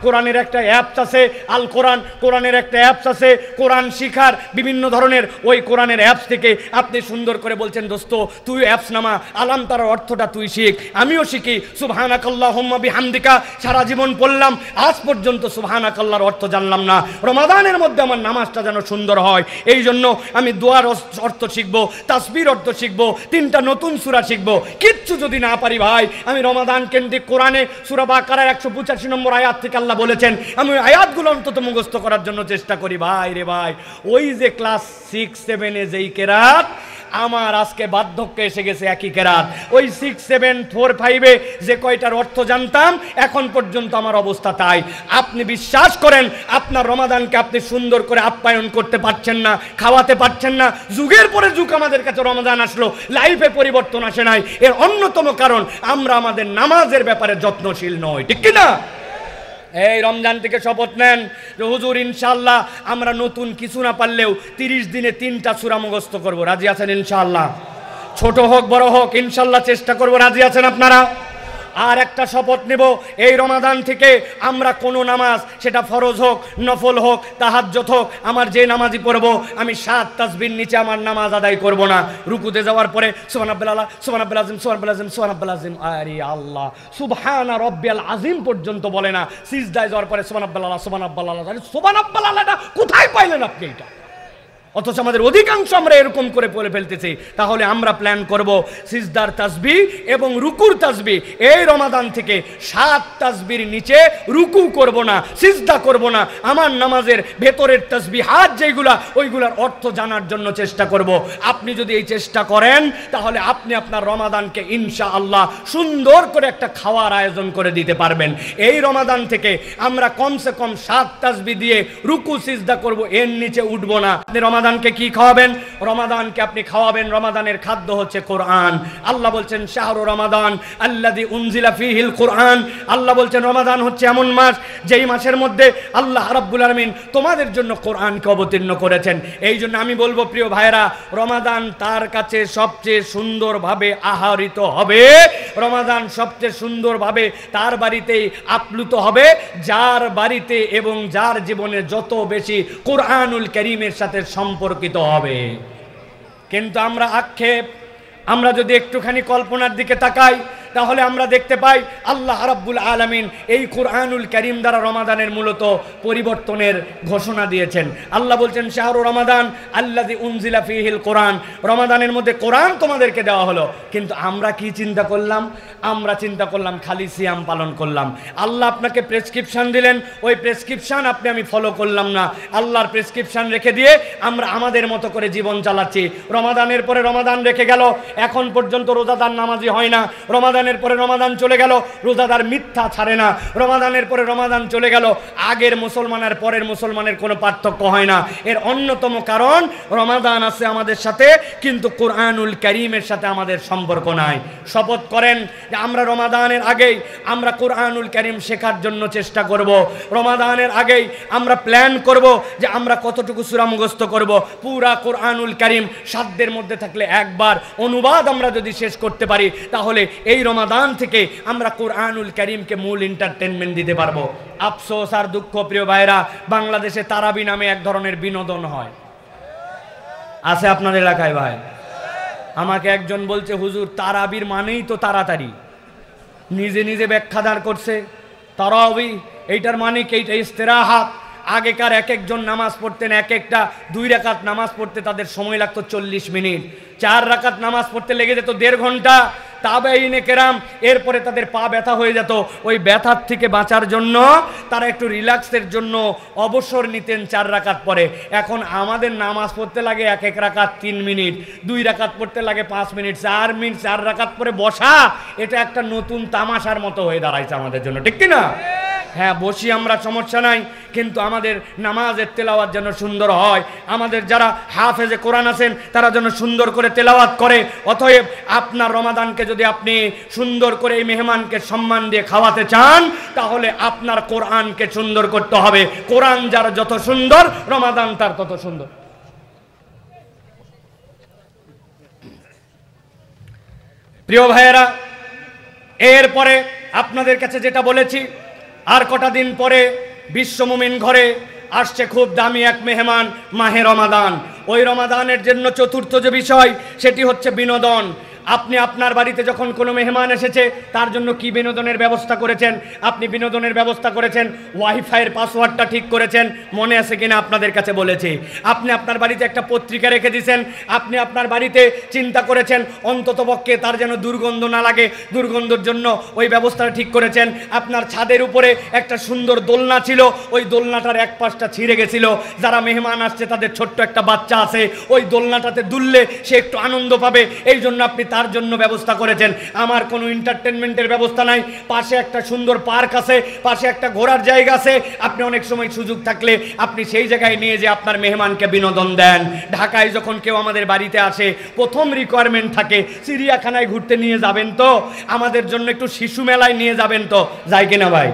কোরআনের একটা অ্যাপস আছে আল কোরআন, কোরআনের একটা অ্যাপস আছে কোরআন শিখার বিভিন্ন ধরনের। ওই কোরআনের অ্যাপস থেকে আপনি সুন্দর করে বলছেন, দোস্ত তুই অ্যাপস নামা, আলাম তার অর্থটা তুই শিখ, আমিও শিখি। সুবহানাকাল্লাহুম্মা বিহামদিকা সারা জীবন পড়লাম, আজ পর্যন্ত সুবহানাকাল্লাহর অর্থ জানলাম না। রমাদানের মধ্যে আমার নামাজটা যেন সুন্দর হয়, এই জন্য আমি দোয়ার অর্থ শিখবো, তাসবির অর্থ শিখবো, 3টা নতুন সূরা শিখবো। কিচ্ছু যদি না পারি ভাই, আমি রমাদান কেন্দ্রিক কোরআনে সূরা বাকারার 185 নম্বর আয়াত থেকে আল্লাহ বলেছেন, আমি ওই আয়াতগুলো অন্তত মুখস্থ করার জন্য চেষ্টা করি। ভাই রে ভাই, ওই যে ক্লাস 6-7 যেই কেরাত, আমার আজকে বার্ধক্য এসে গেছে একই কেরাত। ওই 6, 7, 4, 5 যে কয়টার অর্থ জানতাম, এখন পর্যন্ত আমার অবস্থা তাই। আপনি বিশ্বাস করেন আপনার রমাদানকে আপনি সুন্দর করে আপ্যায়ন করতে পারছেন না, খাওয়াতে পারছেন না। যুগের পরে যুগ আমাদের কাছে রমাদান আসলো, লাইফে পরিবর্তন আসে নাই। এর অন্যতম কারণ আমরা আমাদের নামাজের ব্যাপারে যত্নশীল নই, ঠিক কি না? এই রমজান থেকে শপথ নেন যে হুজুর ইনশাআল্লাহ আমরা নতুন কিছু না পারলেও 30 দিনে 3টা সূরা মুখস্থ করব। রাজি আছেন ইনশাআল্লাহ? ছোট হোক বড় হোক ইনশাআল্লাহ চেষ্টা করব। রাজি আছেন আপনারা? আর একটা শপথ নেব, এই রমাদান থেকে আমরা কোনো নামাজ, সেটা ফরজ হোক, নফল হোক, তাহাজ্জুদ হোক, আমার যে নামাজই পড়ব, আমি 7 তাসবির নিচে আমার নামাজ আদায় করব না। রুকুতে যাওয়ার পরে সুবহানাল্লাহ, সুবহানাল্লাহ, সুবহানাল্লাহ, সুবহানাল্লাহ, আরে আল্লাহ, সুবহানা রাব্বিয়াল আযীম পর্যন্ত বলে না। সিজদায় যাওয়ার পরে সুবহানাল্লাহ, সুবহানাল্লাহ, সুবহানাল্লাহটা কোথায় পাইলেন আপনি এটা? অথচ আমাদের অধিকাংশ আমরা এরকম করে পড়ে ফেলতেছি। তাহলে আমরা প্ল্যান করব সিজদার তাসবিহ এবং রুকুর তাসবিহ, এই রমাদান থেকে 7 তাসবির নিচে রুকু করব না, সিজদা করব না। আমার নামাজের ভেতরের তাসবিহাত যেগুলা, ওইগুলার অর্থ জানার জন্য চেষ্টা করব। আপনি যদি এই চেষ্টা করেন, তাহলে আপনি আপনার রমাদানকে ইনশাআল্লাহ সুন্দর করে একটা খাওয়ার আয়োজন করে দিতে পারবেন। এই রমাদান থেকে আমরা কমসে কম 7 তাসবিহ দিয়ে রুকু সিজদা করব, এর নিচে উঠব না। আপনি রমাদানকে কি খাওয়াবেন? রমাদানকে আপনি খাওয়াবেন, রমাদানের খাদ্য হচ্ছে কোরআন। আল্লাহ বলছেন শাহরু রমাদান আল্লাযী উনজিলা ফীহিল কোরআন। আল্লাহ বলছেন রমাদান হচ্ছে এমন মাস, যেই মাসের মধ্যে আল্লাহ রাব্বুল আলামিন তোমাদের জন্য কোরআনকে অবতীর্ণ করেছেন। এই জন্য আমি বলবো প্রিয় ভাইরা, রমাদান তার কাছে সবচেয়ে সুন্দরভাবে আহরিত হবে, রমাদান সবচেয়ে সুন্দরভাবে তার বাড়িতেই আপ্লুত হবে, যার বাড়িতে এবং যার জীবনে যত বেশি কোরআনুল কারীমের সাথে সম্পর্কিত হবে। কিন্তু আমরা আক্ষেপ, আমরা যদি একটুখানি কল্পনার দিকে তাকাই, তাহলে আমরা দেখতে পাই আল্লাহ রাব্বুল আলামিন এই কোরআনুল কারীম দ্বারা রমাদানের মূলত পরিবর্তনের ঘোষণা দিয়েছেন। আল্লাহ বলছেন শাহরু রমাদান আল্লাযী উনজিলা ফীহিল কোরআন, রমাদানের মধ্যে কোরআন তোমাদেরকে দেওয়া হলো। কিন্তু আমরা কি চিন্তা করলাম? আমরা চিন্তা করলাম খালি সিয়াম পালন করলাম। আল্লাহ আপনাকে প্রেসক্রিপশন দিলেন, ওই প্রেসক্রিপশন আপনি আমি ফলো করলাম না, আল্লাহর প্রেসক্রিপশন রেখে দিয়ে আমরা আমাদের মতো করে জীবন চালাচ্ছি। রমাদানের পরে রমাদান রেখে গেল, এখন পর্যন্ত রোজাদার নামাজি হয় না। রমাদানের পরে রমাদান চলে গেল, রোজাদার মিথ্যা ছাড়ে না। রমাদানের পরে রমাদান চলে গেল, আগের মুসলমান আর পরের মুসলমানের কোনো পার্থক্য হয় না। এর অন্যতম কারণ, রমাদান আছে আমাদের সাথে, কিন্তু কোরআনুল কারীমের সাথে আমাদের সম্পর্ক নাই। শপথ করেন যে আমরা রমাদানের আগেই আমরা কোরআনুল কারীম শেখার জন্য চেষ্টা করব। রমাদানের আগেই আমরা প্ল্যান করব যে আমরা কতটুকু সূরা মুখস্থ করব। পুরা কোরআনুল কারীম সাধ্যের মধ্যে থাকলে একবার অনুবাদ আমরা যদি শেষ করতে পারি, তাহলে এই রমাদান থেকে আমরা কোরআনুল কারীমকে মূল এন্টারটেনমেন্ট দিতে পারবো। আফসোস আর দুঃখ প্রিয় ভাইরা, বাংলাদেশে তারাবি নামে এক ধরনের বিনোদন হয়, আছে আপনাদের এলাকায় ভাই? আমাকে একজন বলছে, হুজুর তারাবির মানেই তো তাড়াতাড়ি। নিজে নিজে ব্যাখ্যা দাঁড় করছে, তারাবি এইটার মানে কি? এইটা ইস্তেরাহাত। আগেকার এক একজন নামাজ পড়তেন, এক একটা 2 রাকাত নামাজ পড়তে তাদের সময় লাগতো 40 মিনিট, 4 রাকাত নামাজ পড়তে লেগে যেত 1.5 ঘন্টা। তাবেঈনে কেরাম, এরপরে তাদের পা ব্যথা হয়ে যেত, ওই ব্যথার থেকে বাঁচার জন্য তারা একটু রিল্যাক্সের জন্য অবসর নিতেন 4 রাকাত পরে। এখন আমাদের নামাজ পড়তে লাগে এক এক রাকাত 3 মিনিট, 2 রাকাত পড়তে লাগে 5 মিনিট, 4 মিনিট 4 রাকাত পরে বসা, এটা একটা নতুন তামাশার মতো হয়ে দাঁড়াইছে আমাদের জন্য, ঠিক কি না? হ্যাঁ, বসি আমরা, সমস্যা নাই, কিন্তু আমাদের নামাজের তেলাওয়াত যেন সুন্দর হয়। আমাদের যারা হাফেজে কোরআন আছেন তারা যেন সুন্দর করে তেলাওয়াত করে। অতএব আপনার রমাদানকে যদি আপনি সুন্দর করে এই মেহমানকে সম্মান দিয়ে খাওয়াতে চান, তাহলে আপনার কোরআনকে সুন্দর করতে হবে। কোরআন যার যত সুন্দর, রমাদান তার তত সুন্দর। প্রিয় ভাইয়েরা, এরপরে আপনাদের কাছে যেটা বলেছি, আর কটা দিন পরে বিশ্ব মুমিন ঘরে আসছে খুব দামি এক মেহমান, মাহে রমাদান। ওই রমাদানের জন্য চতুর্থ যে বিষয়, সেটি হচ্ছে বিনোদন। আপনি আপনার বাড়িতে যখন কোনো মেহমান এসেছে, তার জন্য কি বিনোদনের ব্যবস্থা করেছেন? আপনি বিনোদনের ব্যবস্থা করেছেন, ওয়াইফাইয়ের পাসওয়ার্ডটা ঠিক করেছেন, মনে আছে কিনা আপনাদের কাছে বলেছি। আপনি আপনার বাড়িতে একটা পত্রিকা রেখে দিয়েছেন, আপনি আপনার বাড়িতে চিন্তা করেছেন অন্ততপক্ষে তার যেন দুর্গন্ধ না লাগে, দুর্গন্ধের জন্য ওই ব্যবস্থাটা ঠিক করেছেন। আপনার ছাদের উপরে একটা সুন্দর দোলনা ছিল, ওই দোলনাটার এক পাশটা ছিঁড়ে গেছিল। যারা মেহমান আসছে তাদের ছোট্ট একটা বাচ্চা আছে, ওই দোলনাটাতে দুললে সে একটু আনন্দ পাবে, এই জন্য আপনি তার জন্য ব্যবস্থা করেছেন। আমার কোনো এন্টারটেনমেন্টের ব্যবস্থা নাই, পাশে একটা সুন্দর পার্ক আছে, পাশে একটা ঘোরার জায়গা আছে। আপনি অনেক সময় সুযোগ থাকলে আপনি সেই জায়গায় নিয়ে যে আপনার মেহমানকে বিনোদন দেন। ঢাকায় যখন কেউ আমাদের বাড়িতে আসে, প্রথম রিকোয়ারমেন্ট থাকে চিড়িয়াখানায় ঘুরতে নিয়ে যাবেন তো, আমাদের জন্য একটু শিশু মেলায় নিয়ে যাবেন তো, যায় কিনা ভাই?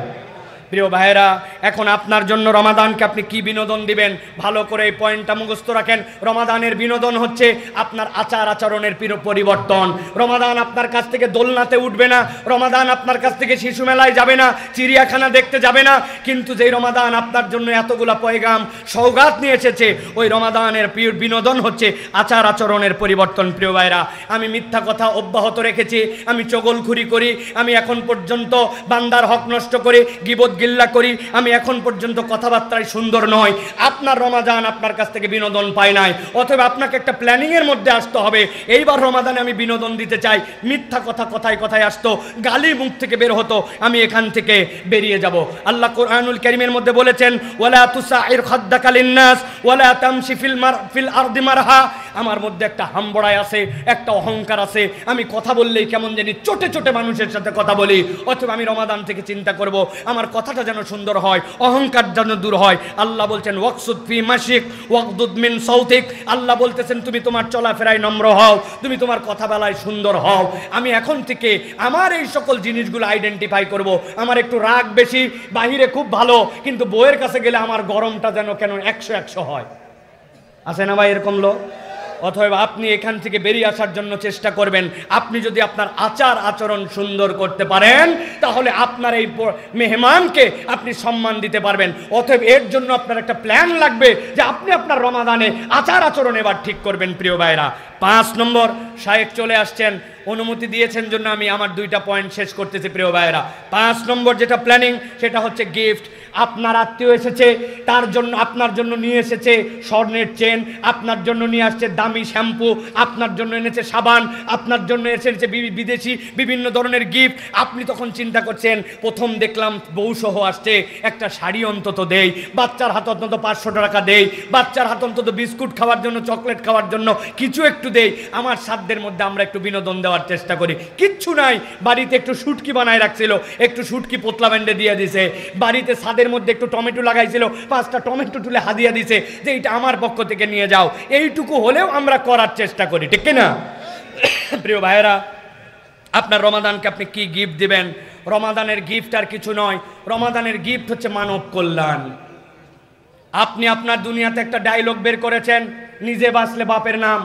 প্রিয় ভাইয়েরা, এখন আপনার জন্য রমাদানকে আপনি কি বিনোদন দিবেন, ভালো করে এই পয়েন্টটা মুখস্থ রাখেন। রমাদানের বিনোদন হচ্ছে আপনার আচার আচরণের পরিবর্তন। রমাদান আপনার কাছ থেকে দোলনাতে উঠবে না, রমাদান আপনার কাছ থেকে শিশু মেলায় যাবে না, চিড়িয়াখানা দেখতে যাবে না, কিন্তু যেই রমাদান আপনার জন্য এতগুলা পয়গাম সওগাত নিয়ে এসেছে, ওই রমাদানের বিনোদন হচ্ছে আচার আচরণের পরিবর্তন। প্রিয় ভাইরা, আমি মিথ্যা কথা অব্যাহত রেখেছি, আমি চগলখুরি করি, আমি এখন পর্যন্ত বান্দার হক নষ্ট করি, গীবত গিল্লা করি, আমি এখন পর্যন্ত কথাবার্তায় সুন্দর নয়। আপনার রমাদান আপনার কাছ থেকে বিনোদন পায় নাই, অথবা আপনাকে একটা প্ল্যানিংয়ের মধ্যে আসতে হবে। এইবার রমাদানে আমি বিনোদন দিতে চাই। মিথ্যা কথা কথায় কথায় আসতো, গালি মুখ থেকে বের হতো, আমি এখান থেকে বেরিয়ে যাব। আল্লাহ কোরআনুল কারীমের মধ্যে বলেছেন, ওয়ালা তুসাইর খাদ্দাকা লিন্নাস ওয়ালা তামশি ফিল আরদি মারহা। আমার মধ্যে একটা হাম্বড়াই আছে, একটা অহংকার আছে, আমি কথা বললেই কেমন জানি চটে চটে মানুষের সাথে কথা বলি। অথবা আমি রমাদান থেকে চিন্তা করব আমার কথাটা যেন সুন্দর হয়, অহংকার যেন দূর হয়। আল্লাহ বলছেন ওয়াকসুদ ফি মাশিক ওয়াকদুদ মিন সাউতিক। আল্লাহ বলতেছেন তুমি তোমার চলাফেরায় নম্র হও, তুমি তোমার কথা বলায় সুন্দর হও। আমি এখন থেকে আমার এই সকল জিনিসগুলো আইডেন্টিফাই করব। আমার একটু রাগ বেশি, বাহিরে খুব ভালো, কিন্তু বউয়ের কাছে গেলে আমার গরমটা যেন কেন 100 হয়। আছে না ভাই এরকম লোক? অথবা আপনি এখান থেকে বেরিয়ে আসার জন্য চেষ্টা করবেন। আপনি যদি আপনার আচার আচরণ সুন্দর করতে পারেন, তাহলে আপনার এই মেহমানকে আপনি সম্মান দিতে পারবেন। অথবা এর জন্য আপনার একটা প্ল্যান লাগবে যে আপনি আপনার রমাদানে আচার আচরণ এবার ঠিক করবেন। প্রিয় ভাইরা, 5 নম্বর, শায়েখ চলে আসছেন, অনুমতি দিয়েছেন জন্য আমি আমার 2টা পয়েন্ট শেষ করতেছি। প্রিয় ভাইরা, 5 নম্বর যেটা প্ল্যানিং, সেটা হচ্ছে গিফট। আপনার আত্মীয় এসেছে, তার জন্য আপনার জন্য নিয়ে এসেছে স্বর্ণের চেন, আপনার জন্য নিয়ে আসছে দামি শ্যাম্পু, আপনার জন্য এনেছে সাবান, আপনার জন্য এসেছে বিদেশি বিভিন্ন ধরনের গিফট। আপনি তখন চিন্তা করছেন, প্রথম দেখলাম বউসহ আসছে, একটা শাড়ি অন্তত দেই, বাচ্চার হাতে অন্তত 500 টাকা দেই, বাচ্চার হাতে অন্তত বিস্কুট খাওয়ার জন্য, চকলেট খাওয়ার জন্য কিছু একটু দেই। আমার সাধ্যের মধ্যে আমরা একটু বিনোদন দেওয়ার চেষ্টা করি। কিচ্ছু নাই, বাড়িতে একটু শুটকি বানায় রাখছিল, একটু শুটকি পোতলা ব্যান্ডে দিয়ে দিছে, বাড়িতে ছাদের মধ্যে একটু টমেটো লাগাইছিল, 5টা টমেটো তুলে হাদিয়া দিছে যে এটা আমার পক্ষ থেকে নিয়ে যাও। এইটুকু হলেও আমরা করার চেষ্টা করি, ঠিক না? প্রিয় ভাইয়েরা, আপনার রমাদানকে আপনি কি গিফট দিবেন? রমাদানের গিফট আর কিছু নয়, রমাদানের গিফট হচ্ছে মানব কল্যাণ। আপনি আপনার দুনিয়াতে একটা ডায়লগ বের করেছেন, নিজে বাঁচলে বাপের নাম।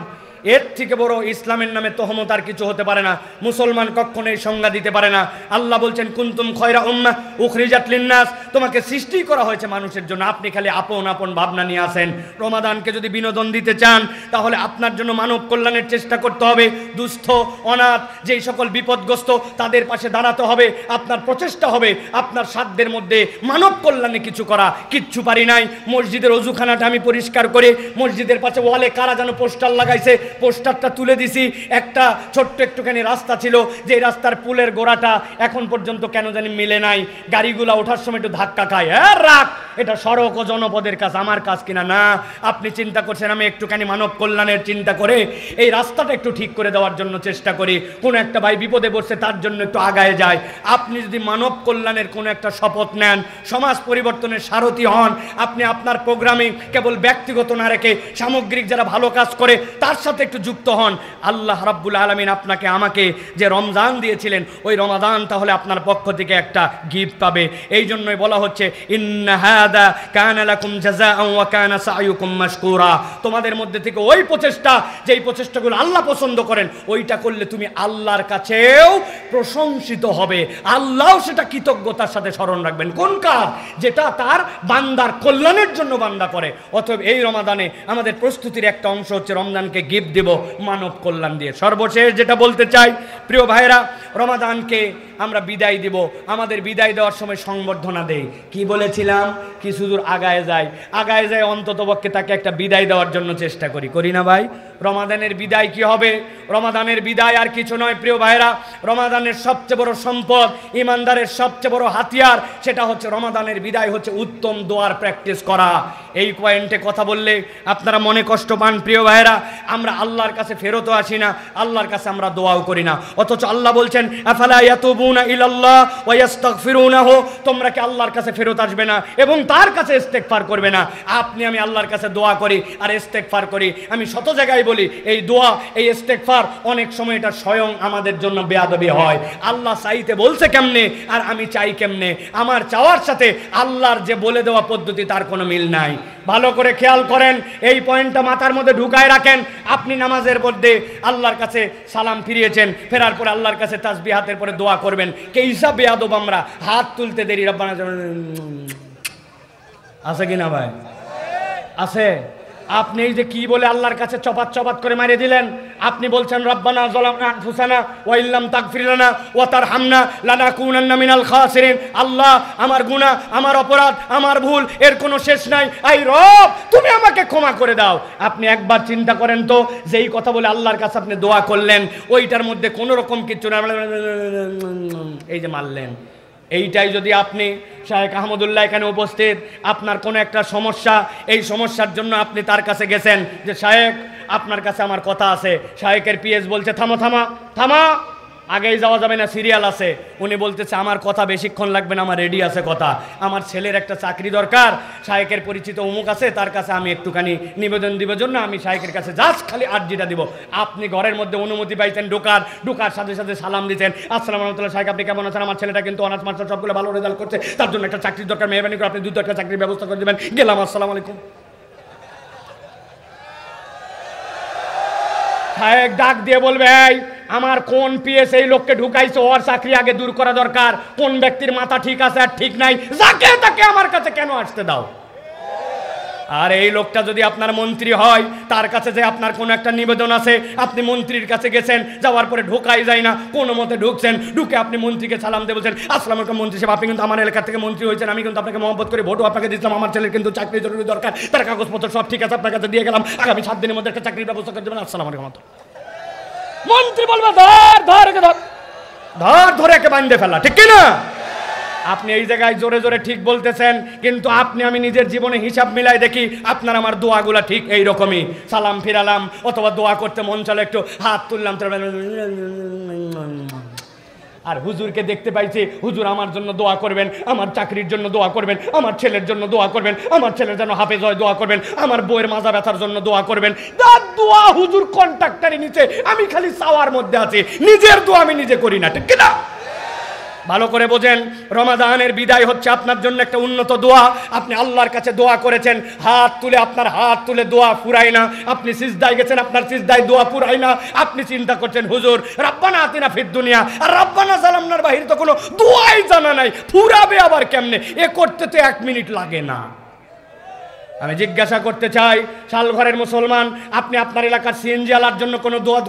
এর থেকে বড় ইসলামের নামে তহমত আর কিছু হতে পারে না। মুসলমান কখনো এই সংজ্ঞা দিতে পারে না। আল্লাহ বলছেন কুনতুম খয়রা উম্মাহ উখরিজাত লিন্নাস, তোমাকে সৃষ্টি করা হয়েছে মানুষের জন্য, আপনি খালি আপন আপন ভাবনা নিয়ে আসেন। রমাদানকে যদি বিনোদন দিতে চান, তাহলে আপনার জন্য মানব কল্যাণের চেষ্টা করতে হবে। দুস্থ, অনাথ, যেই সকল বিপদগ্রস্ত, তাদের পাশে দাঁড়াতে হবে। আপনার প্রচেষ্টা হবে আপনার সাধ্যের মধ্যে মানব কল্যাণে কিছু করা। কিচ্ছু পারি নাই, মসজিদের অজুখানাটা আমি পরিষ্কার করে, মসজিদের পাশে ওয়ালে কারা যেন পোস্টার লাগাইছে, পোস্টারটা তুলে দিছি। একটা ছোট্ট একটুখানি রাস্তা ছিল, যে রাস্তার পুলের গোড়াটা এখন পর্যন্ত কেন জানি মিলে নাই, গাড়িগুলো ওঠার সময় একটু ধাক্কা খায়। হ্যাঁ রাখ, এটা সড়ক ও জনপদের কাজ, আমার কাজ কিনা না। আপনি চিন্তা করছেন আমি একটুখানি মানব কল্যাণের চিন্তা করে এই রাস্তাটা একটু ঠিক করে দেওয়ার জন্য চেষ্টা করি। কোনো একটা ভাই বিপদে পড়ছে, তার জন্য একটু আগায় যায়। আপনি যদি মানব কল্যাণের কোনো একটা শপথ নেন, সমাজ পরিবর্তনের সারথি হন, আপনি আপনার প্রোগ্রামে কেবল ব্যক্তিগত না রেখে সামগ্রিক যারা ভালো কাজ করে তার সাথে একটু যুক্ত হন, আল্লাহ রাব্বুল আলামিন আপনাকে আমাকে যে রমজান দিয়েছিলেন, ওই রমাদান তাহলে আপনার পক্ষ থেকে একটা গিফট পাবে। এই জন্যই বলা হচ্ছে ইন্না হাদা কানা লাকুম জাযাআন ওয়া কানা সা'য়ুকুম মাশকুরা। তোমাদের মধ্যে থেকে ওই প্রচেষ্টা, যেই প্রচেষ্টাগুলো আল্লাহ পছন্দ করেন, ওইটা করলে তুমি আল্লাহর কাছেও প্রশংসিত হবে, আল্লাহ সেটা কৃতজ্ঞতার সাথে স্মরণ রাখবেন। কোন কাজ? যেটা তার বান্দার কল্যাণের জন্য বান্দা করে। অতএব এই রমাদানে আমাদের প্রস্তুতির একটা অংশ হচ্ছে রমজানকে গিফট দেব মানব কল্যাণ দিয়ে। সর্বশেষ যেটা বলতে চাই, প্রিয় ভাইরা, রমাদানকে আমরা বিদায় দিব, আমাদের বিদায় দেওয়ার সময় সংবর্ধনা দেই। কি বলেছিলাম? কিছু দূর আগায় যায় অন্তত পক্ষে তাকে একটা বিদায় দেওয়ার জন্য চেষ্টা করি না ভাই? রমাদানের বিদায় কি হবে? রমাদানের বিদায় আর কিছু নয় প্রিয় ভাইরা, রমাদানের সবচেয়ে বড় সম্পদ, ইমানদারের সবচেয়ে বড় হাতিয়ার, সেটা হচ্ছে রমাদানের বিদায় হচ্ছে উত্তম দোয়ার প্র্যাকটিস করা। এই পয়েন্টে কথা বললে আপনারা মনে কষ্ট পান প্রিয় ভাইরা, আমরা আল্লাহর কাছে ফেরতও আসি না, আল্লাহর কাছে আমরা দোয়াও করি না। অথচ আল্লাহ বলছেন আফালা ইয়াতুবুনা ইলাল্লাহ ওয়া ইস্তাগফিরুনাহু, তোমরা কি আল্লাহর কাছে ফেরত আসবে না এবং তার কাছে ইস্তেগফার করবে না? আপনি আমি আল্লাহর কাছে দোয়া করি আর ইস্তেগফার করি। আমি শত জায়গায় বলি এই দোয়া এই ইস্তেগফার অনেক সময় এটা স্বয়ং আমাদের জন্য বেয়াদবি হয়। আল্লাহ চাইতে বলছে কেমনে আর আমি চাই কেমনে? আমার চাওয়ার সাথে আল্লাহর যে বলে দেওয়া পদ্ধতি তার কোনো মিল নাই। ভালো করে খেয়াল করেন, এই পয়েন্টটা মাথার মধ্যে ঢুকায় রাখেন। আপনি নামাজের মধ্যে আল্লাহর কাছে সালাম ফিরিয়েছেন, ফেরার পরে আল্লাহর কাছে তাসবিহ হাতের পরে দোয়া করবেন। কে হিসাব বেয়াদব আমরা, হাত তুলতে দেরি রব্বানা আছে কিনা ভাই? আছে। আপনি এই যে কি বলে আল্লাহর কাছে চপাত চপাত করে মারিয়ে দিলেন। আপনি বলছেন রব্বানা যালামনা আনফুসানা ওয়া ইল্লাম তাগফির লানা ওয়া তারহামনা লানাকুনান্না মিনাল খাসিরিন। আল্লাহ, আমার গুনাহ, আমার অপরাধ, আমার ভুল এর কোনো শেষ নাই। আই রব, তুমি আমাকে ক্ষমা করে দাও। আপনি একবার চিন্তা করেন তো, যেই কথা বলে আল্লাহর কাছে আপনি দোয়া করলেন ওইটার মধ্যে কোনো রকম কিছু না, এই যে মারলেন। এইটাই যদি আপনি শায়েখ আহমদুল্লাহ এখানে উপস্থিত, আপনার কোনো একটা সমস্যা, এই সমস্যার জন্য আপনি তার কাছে গেছেন যে শায়েখ আপনার কাছে আমার কথা আছে। শায়েখের পিএস বলছে থামা থামা থামা, আগেই যাওয়া যাবে না, সিরিয়াল আছে। উনি বলতেছে আমার কথা বেশিক্ষণ লাগবে না, আমার রেডি আছে কথা, আমার ছেলের একটা চাকরি দরকার, শায়েখের পরিচিত অমুক আছে, তার কাছে আমি একটুখানি নিবেদন দিব জন্য আমি শায়েখের কাছে জাস্ট খালি আর্জিটা দিব। আপনি ঘরের মধ্যে অনুমতি পাইছেন ঢোকার সাথে সাথে সালাম দিচ্ছেন, আসসালামু আলাইকুম শায়েখ, আপনি কেমন আছেন? আমার ছেলেটা কিন্তু অনার্স মাস্টার সবগুলো ভালো রেজাল্ট করছে, তার জন্য একটা চাকরির দরকার, মেহরবানি করে আপনি দ্রুত একটা চাকরির ব্যবস্থা করে দেবেন। গেলাম, আসসালামু আলাইকুম। শায়েখ ডাক দিয়ে বলবে এই আমার কোন পিএস এই লোককে ঢুকাইছে, ওর চাকরি আগে দূর করা দরকার। কোন ব্যক্তির মাথা ঠিক আছে আর ঠিক নাই, যাকে তাকে আমার কাছে কেন আসতে দাও? আর এই লোকটা যদি আপনার মন্ত্রী হয়, তার কাছে যে আপনার কোনো একটা নিবেদন আছে, আপনি মন্ত্রীর কাছে গেছেন, যাওয়ার পরে ঢোকাই যায় না, কোনো মতে ঢুকছেন, ঢুকে আপনি মন্ত্রীকে সালাম দিয়ে বলছেন আসসালামু আলাইকুম মন্ত্রী সাহেব, আপনি কিন্তু আমার এলাকা থেকে মন্ত্রী হয়েছেন, আমি কিন্তু আপনাকে মহব্বত করে ভোটও আপনাকে দিচ্ছিলাম, আমার ছেলের কিন্তু চাকরি জরুরি দরকার, তার কাগজপত্র সব ঠিক আছে, আপনার কাছে দিয়ে গেলাম, আগামী 7 দিনের মধ্যে একটা চাকরির ব্যবস্থা করে দেবেন, আসসালামু আলাইকুম। মন্ত্রী বলবে ধরে একে বাঁধে ফেলা, ঠিক কিনা? আপনি এই জায়গায় জোরে জোরে ঠিক বলতেছেন, কিন্তু আপনি আমি নিজের জীবনে হিসাব মিলাই দেখি আপনার আমার দোয়াগুলা ঠিক এই রকমই। সালাম ফিরালাম অথবা দোয়া করতে মন চলে একটু হাত তুললাম, আর হুজুরকে দেখতে পাইছি হুজুর আমার জন্য দোয়া করবেন, আমার চাকরির জন্য দোয়া করবেন, আমার ছেলের জন্য দোয়া করবেন, আমার ছেলের জন্য হাফেজ হয় দোয়া করবেন, আমার বইয়ের মাজা ব্যথার জন্য দোয়া করবেন। দোয়া হুজুর কন্ট্রাক্টারে নিচে, আমি খালি চাওয়ার মধ্যে আছি, নিজের দোয়া আমি নিজে করি না, ঠিক কিনা? ভালো করে বোঝেন, রমাদানের বিদায় হচ্ছে আপনার জন্য একটা উন্নত দোয়া। আপনি আল্লাহর কাছে দোয়া করেছেন, হাত তুলে, আপনার হাত তুলে দোয়া ফুরায় না। আপনি সিজদায় গেছেন, আপনার সিজদায় দোয়া ফুরায় না। আপনি চিন্তা করছেন হুজুর রাব্বানা আতিনা ফিদ দুনিয়া আর রাব্বানা যালামনার বাহিরে তো কোনো দোয়াই জানা নাই, ফুরাবে আবার কেমনে? এ করতে তো 1 মিনিট লাগে না। আমি জিজ্ঞাসা করতে চাই, শালঘরের মুসলমান, আপনি আপনার এলাকার সিএনজি আলার জন্য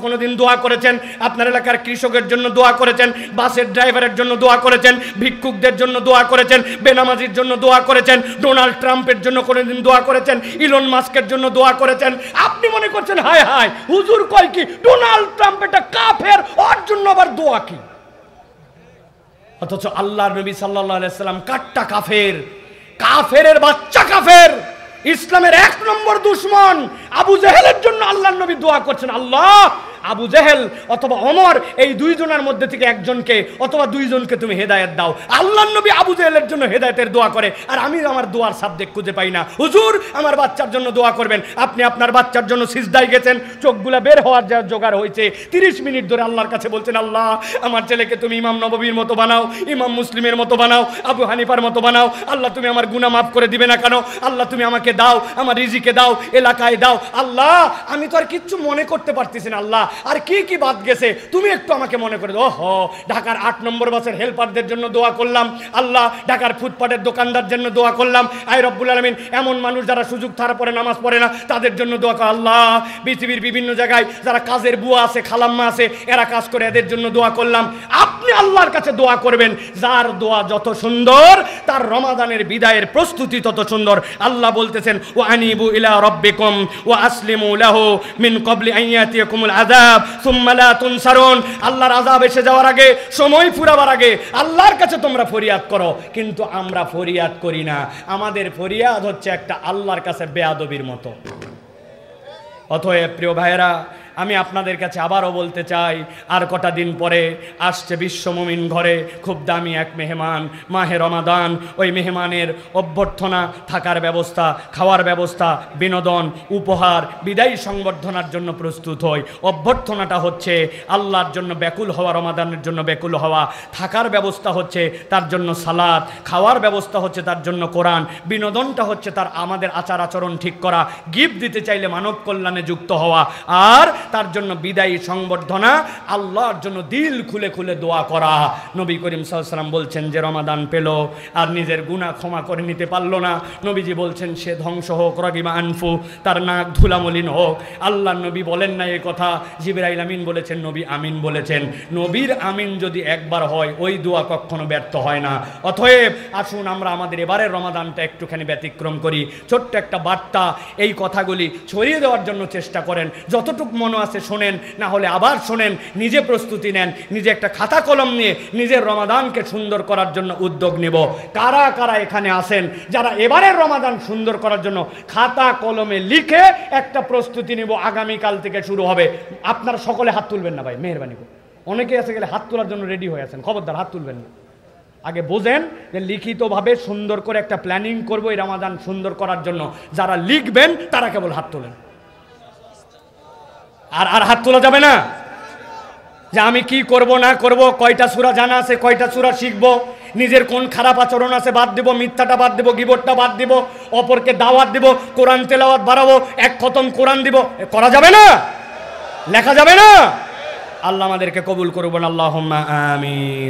কোনোদিন দোয়া করেছেন? আপনার এলাকার কৃষকের জন্য দোয়া করেছেন? বাসের ড্রাইভারের জন্য দোয়া করেছেন? ভিক্ষুকদের জন্য দোয়া করেছেন? বেনামাজির জন্য দোয়া করেছেন? ডোনাল্ড ট্রাম্পের জন্য কোনোদিন দোয়া করেছেন? ইলন মাস্কের জন্য দোয়া করেছেন? আপনি মনে করছেন হায় হায় হুজুর কয় কি, ডোনাল্ড ট্রাম্প এটা কাফের, ওর জন্য আবার দোয়া কি? অথচ আল্লাহর নবী সাল্লাল্লাহু আলাইহি সাল্লাম কাট্টা কাফের, কাফেরের বাচ্চা কাফের, ইসলামের 1 নম্বর দুশমন আবু জেহেলের জন্য আল্লাহর নবী দোয়া করছেন, আল্লাহ আবু জেহেল অথবা ওমর এই দুইজনের মধ্যে থেকে একজনকে অথবা দুইজনকে তুমি হেদায়েত দাও। আল্লাহর নবী আবু জেহেলের জন্য হেদায়েতের দোয়া করে, আর আমি আমার দোয়ার সাবজেক্ট খুঁজে পাই না। হুজুর আমার বাচ্চার জন্য দোয়া করবেন, আপনি আপনার বাচ্চার জন্য সিজদায় গেছেন, চোখগুলা বের হওয়ার যা জোগাড় হয়েছে, 30 মিনিট ধরে আল্লাহর কাছে বলছেন আল্লাহ আমার ছেলেকে তুমি ইমাম নববীর মতো বানাও, ইমাম মুসলিমের মতো বানাও, আবু হানিফার মতো বানাও, আল্লাহ তুমি আমার গুনাহ মাফ করে দিবে না কেন? আল্লাহ তুমি আমাকে দাও, আমার রিজিকে দাও, এলাকায় দাও। আল্লাহ আমি তো আর কিচ্ছু মনে করতে পারতেছি না, আল্লাহ আর কি কি বাদ গেছে তুমি একটু আমাকে মনে করে দাও। ওহো, ঢাকার 8 নম্বর বাসের হেল্পারদের জন্য দোয়া করলাম, আল্লাহ ঢাকার ফুটপাতের দোকানদার জন্য দোয়া করলাম, আয় রব্বুল আলামিন এমন মানুষ যারা সুযোগ ছাড়া পরে নামাজ পড়ে না তাদের জন্য দোয়া কর। আল্লাহ পৃথিবীর বিভিন্ন জায়গায় যারা কাজের বুয়া আছে, খালাম্মা আছে, এরা কাজ করে, এদের জন্য দোয়া করলাম। আপনি আল্লাহর কাছে দোয়া করবেন, যার দোয়া যত সুন্দর তার রমাদানের বিদায়ের প্রস্তুতি তত সুন্দর। আল্লাহ বলতেছেন ওয়া আনিবু ইলা রাব্বিকুম ওয়া আসলিমু লাহু মিন ক্বাবলি আন ইয়াতিয়াকুমুল আযাব সুম্মা লা তুনসারুন। আল্লাহর আযাব এসে যাওয়ার আগে, সময় ফুরাবার আগে আল্লাহর কাছে তোমরা ফরিয়াদ করো, কিন্তু আমরা ফরিয়াদ করি না। আমাদের ফরিয়াদ হচ্ছে একটা আল্লাহর কাছে বেয়াদবির মতো। অতএব প্রিয় ভাইয়েরা, আমি আপনাদের কাছে আবারও বলতে চাই, আর কটা দিন পরে আসছে বিশ্ব মুমিন ঘরে খুব দামি এক মেহমান, মাহে রমাদান। ওই মেহমানের অভ্যর্থনা, থাকার ব্যবস্থা, খাওয়ার ব্যবস্থা, বিনোদন, উপহার, বিদায়ী সংবর্ধনার জন্য প্রস্তুত হই। অভ্যর্থনাটা হচ্ছে আল্লাহর জন্য ব্যাকুল হওয়া, রমাদানের জন্য ব্যাকুল হওয়া। থাকার ব্যবস্থা হচ্ছে তার জন্য সালাত, খাওয়ার ব্যবস্থা হচ্ছে তার জন্য কোরআন, বিনোদনটা হচ্ছে তার আমাদের আচার আচরণ ঠিক করা, গিফট দিতে চাইলে মানব কল্যাণে যুক্ত হওয়া, আর তার জন্য বিদায়ী সংবর্ধনা, আল্লাহর জন্য দিল খুলে খুলে দোয়া করা। নবী করিম সাল্লাল্লাহু আলাইহি ওয়াসাল্লাম বলছেন যে রমাদান পেল আর নিজের গুনাহ ক্ষমা করে নিতে পারল না, নবীজি বলছেন সে ধ্বংস হোক, রাগিমা আনফু, তার নাক ধুলামলিন হোক। আল্লাহ নবী বলেন না এই কথা, জিবরাইল আমিন বলেছেন, নবী আমিন বলেছেন। নবীর আমিন যদি একবার হয় ওই দোয়া কখনো ব্যর্থ হয় না। অতএব আসুন আমরা আমাদের এবারের রমাদানটা একটুখানি ব্যতিক্রম করি। ছোট্ট একটা বার্তা, এই কথাগুলি ছড়িয়ে দেওয়ার জন্য চেষ্টা করেন। যতটুকু মনে আছে শোনেন, না হলে আবার শোনেন, নিজে প্রস্তুতি নেন, নিজে একটা খাতা কলম নিয়ে নিজের রমাদানকে সুন্দর করার জন্য উদ্যোগ নেব। কারা কারা এখানে আসেন যারা এবারের রমাদান সুন্দর করার জন্য খাতা কলমে লিখে একটা প্রস্তুতি নেব, আগামীকাল থেকে শুরু হবে। আপনারা সকলে হাত তুলবেন না ভাই, মেহেরবানি করে। অনেকে এসে গেলে হাত তোলার জন্য রেডি হয়ে আছেন, খবরদার হাত তুলবেন না। আগে বোঝেন যে লিখিতভাবে সুন্দর করে একটা প্ল্যানিং করবো এই রমাদান সুন্দর করার জন্য। যারা লিখবেন তারা কেবল হাত তোলেন, আর হাত তোলা যাবে না যে আমি কি করব না করব, কয়টা সূরা জানা আছে, কয়টা সূরা শিখবো, নিজের কোন খারাপ আচরণ আছে বাদ দিব, মিথ্যাটা বাদ দিব, গীবতটা বাদ দিব, অপরকে দাওয়াত দিব, কোরআন তেলাওয়াত বাড়াবো, এক খতম কোরআন দিব, করা যাবে না, লেখা যাবে না। আল্লাহ আমাদেরকে কবুল করবেন, আল্লাহুম্মা আমিন।